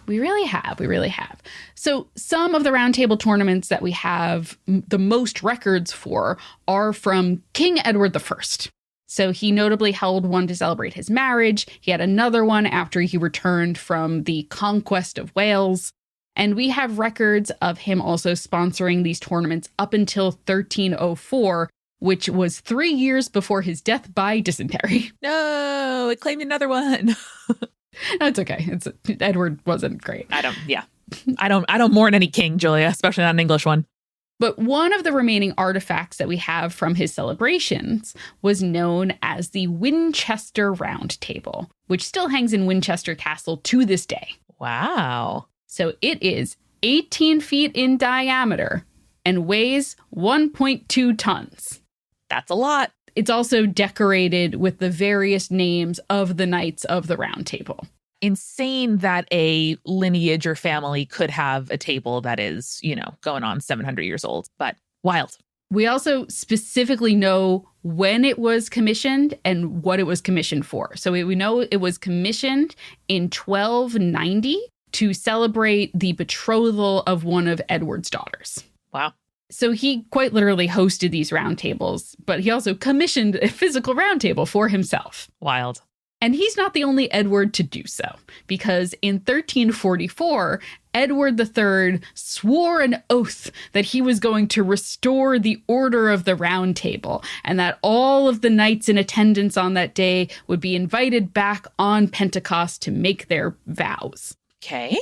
Speaker 2: We really have. So some of the round table tournaments that we have the most records for are from King Edward I. So he notably held one to celebrate his marriage. He had another one after he returned from the conquest of Wales. And we have records of him also sponsoring these tournaments up until 1304, which was 3 years before his death by dysentery.
Speaker 1: No, it claimed another one.
Speaker 2: That's okay. Edward wasn't great.
Speaker 1: I don't mourn any king, Julia, especially not an English one.
Speaker 2: But one of the remaining artifacts that we have from his celebrations was known as the Winchester Round Table, which still hangs in Winchester Castle to this day.
Speaker 1: Wow.
Speaker 2: So it is 18 feet in diameter and weighs 1.2 tons.
Speaker 1: That's a lot.
Speaker 2: It's also decorated with the various names of the knights of the Round Table.
Speaker 1: Insane that a lineage or family could have a table that is, going on 700 years old, but wild.
Speaker 2: We also specifically know when it was commissioned and what it was commissioned for. So we know it was commissioned in 1290 to celebrate the betrothal of one of Edward's daughters.
Speaker 1: Wow.
Speaker 2: So he quite literally hosted these round tables, but he also commissioned a physical round table for himself.
Speaker 1: Wild.
Speaker 2: And he's not the only Edward to do so, because in 1344, Edward III swore an oath that he was going to restore the order of the Round Table, and that all of the knights in attendance on that day would be invited back on Pentecost to make their vows.
Speaker 1: Okay.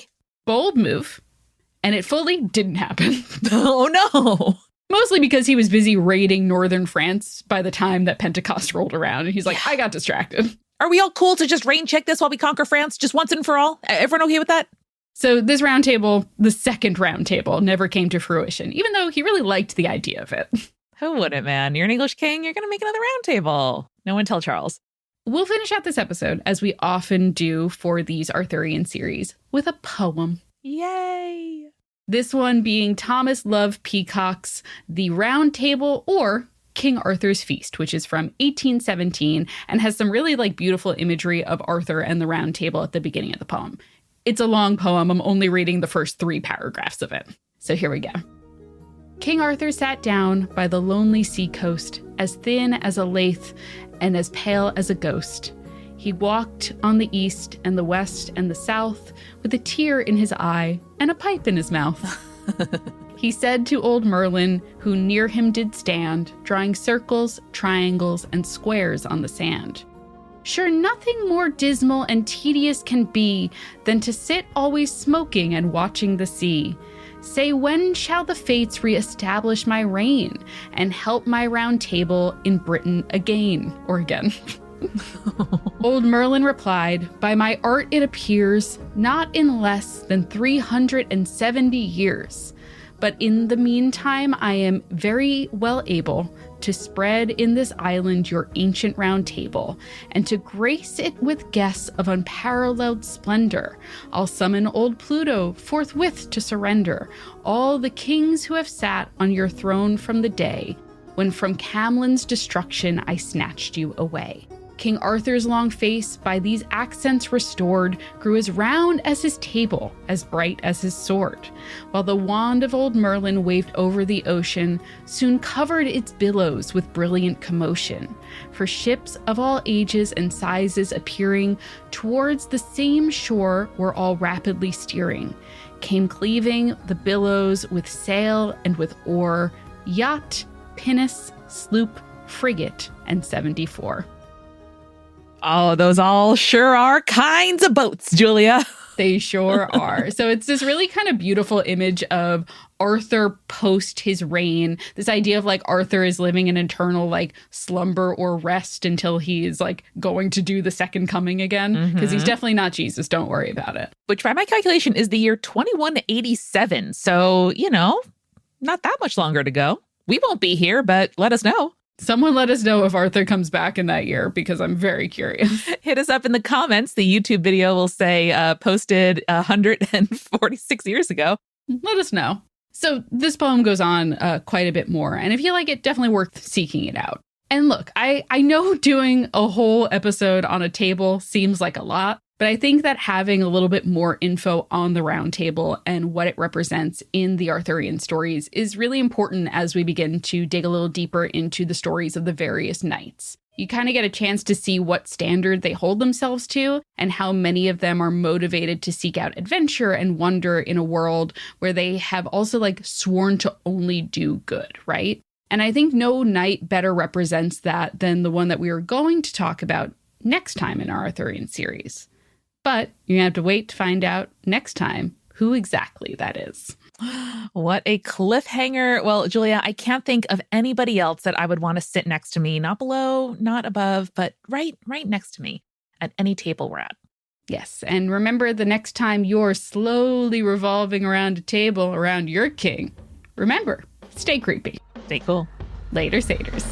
Speaker 2: Bold move. And it fully didn't happen.
Speaker 1: Oh, no.
Speaker 2: Mostly because he was busy raiding northern France by the time that Pentecost rolled around. And he's like, I got distracted.
Speaker 1: Are we all cool to just rain check this while we conquer France just once and for all? Everyone okay with that?
Speaker 2: So this round table, the second round table, never came to fruition, even though he really liked the idea of it.
Speaker 1: Who wouldn't, man? You're an English king. You're going to make another round table. No one tell Charles.
Speaker 2: We'll finish out this episode, as we often do for these Arthurian series, with a poem.
Speaker 1: Yay.
Speaker 2: This one being Thomas Love Peacock's The Round Table, or King Arthur's Feast, which is from 1817 and has some really beautiful imagery of Arthur and the Round Table at the beginning of the poem. It's a long poem. I'm only reading the first 3 paragraphs of it. So here we go. King Arthur sat down by the lonely sea coast, as thin as a lath and as pale as a ghost. He walked on the east and the west and the south with a tear in his eye and a pipe in his mouth. He said to old Merlin, who near him did stand, drawing circles, triangles, and squares on the sand. Sure, nothing more dismal and tedious can be than to sit always smoking and watching the sea. Say, when shall the fates re-establish my reign and help my round table in Britain again? Or again. Old Merlin replied, by my art it appears not in less than 370 years. But in the meantime, I am very well able to spread in this island your ancient round table, and to grace it with guests of unparalleled splendor. I'll summon old Pluto forthwith to surrender all the kings who have sat on your throne from the day when from Camlin's destruction I snatched you away. King Arthur's long face, by these accents restored, grew as round as his table, as bright as his sword, while the wand of old Merlin waved over the ocean, soon covered its billows with brilliant commotion. For ships of all ages and sizes appearing towards the same shore were all rapidly steering, came cleaving the billows with sail and with oar, yacht, pinnace, sloop, frigate, and 74.
Speaker 1: Oh, those all sure are kinds of boats, Julia.
Speaker 2: They sure are. So it's this really kind of beautiful image of Arthur post his reign. This idea of Arthur is living an eternal slumber or rest until he is going to do the second coming again. Because he's definitely not Jesus. Don't worry about it.
Speaker 1: Which by my calculation is the year 2187. So, not that much longer to go. We won't be here, but let us know.
Speaker 2: Someone let us know if Arthur comes back in that year, because I'm very curious.
Speaker 1: Hit us up in the comments. The YouTube video will say posted 146 years ago.
Speaker 2: Let us know. So this poem goes on quite a bit more. And if you like it, definitely worth seeking it out. And look, I know doing a whole episode on a table seems like a lot, but I think that having a little bit more info on the Round Table and what it represents in the Arthurian stories is really important as we begin to dig a little deeper into the stories of the various knights. you kind of get a chance to see what standard they hold themselves to and how many of them are motivated to seek out adventure and wonder in a world where they have also like sworn to only do good, right? And I think no knight better represents that than the one that we are going to talk about next time in our Arthurian series. But you're going to have to wait to find out next time who exactly that is.
Speaker 1: What a cliffhanger. Well, Julia, I can't think of anybody else that I would want to sit next to me, not below, not above, but right next to me at any table we're at.
Speaker 2: Yes, and remember the next time you're slowly revolving around a table around your king, remember, stay creepy.
Speaker 1: Stay cool.
Speaker 2: Later, satyrs.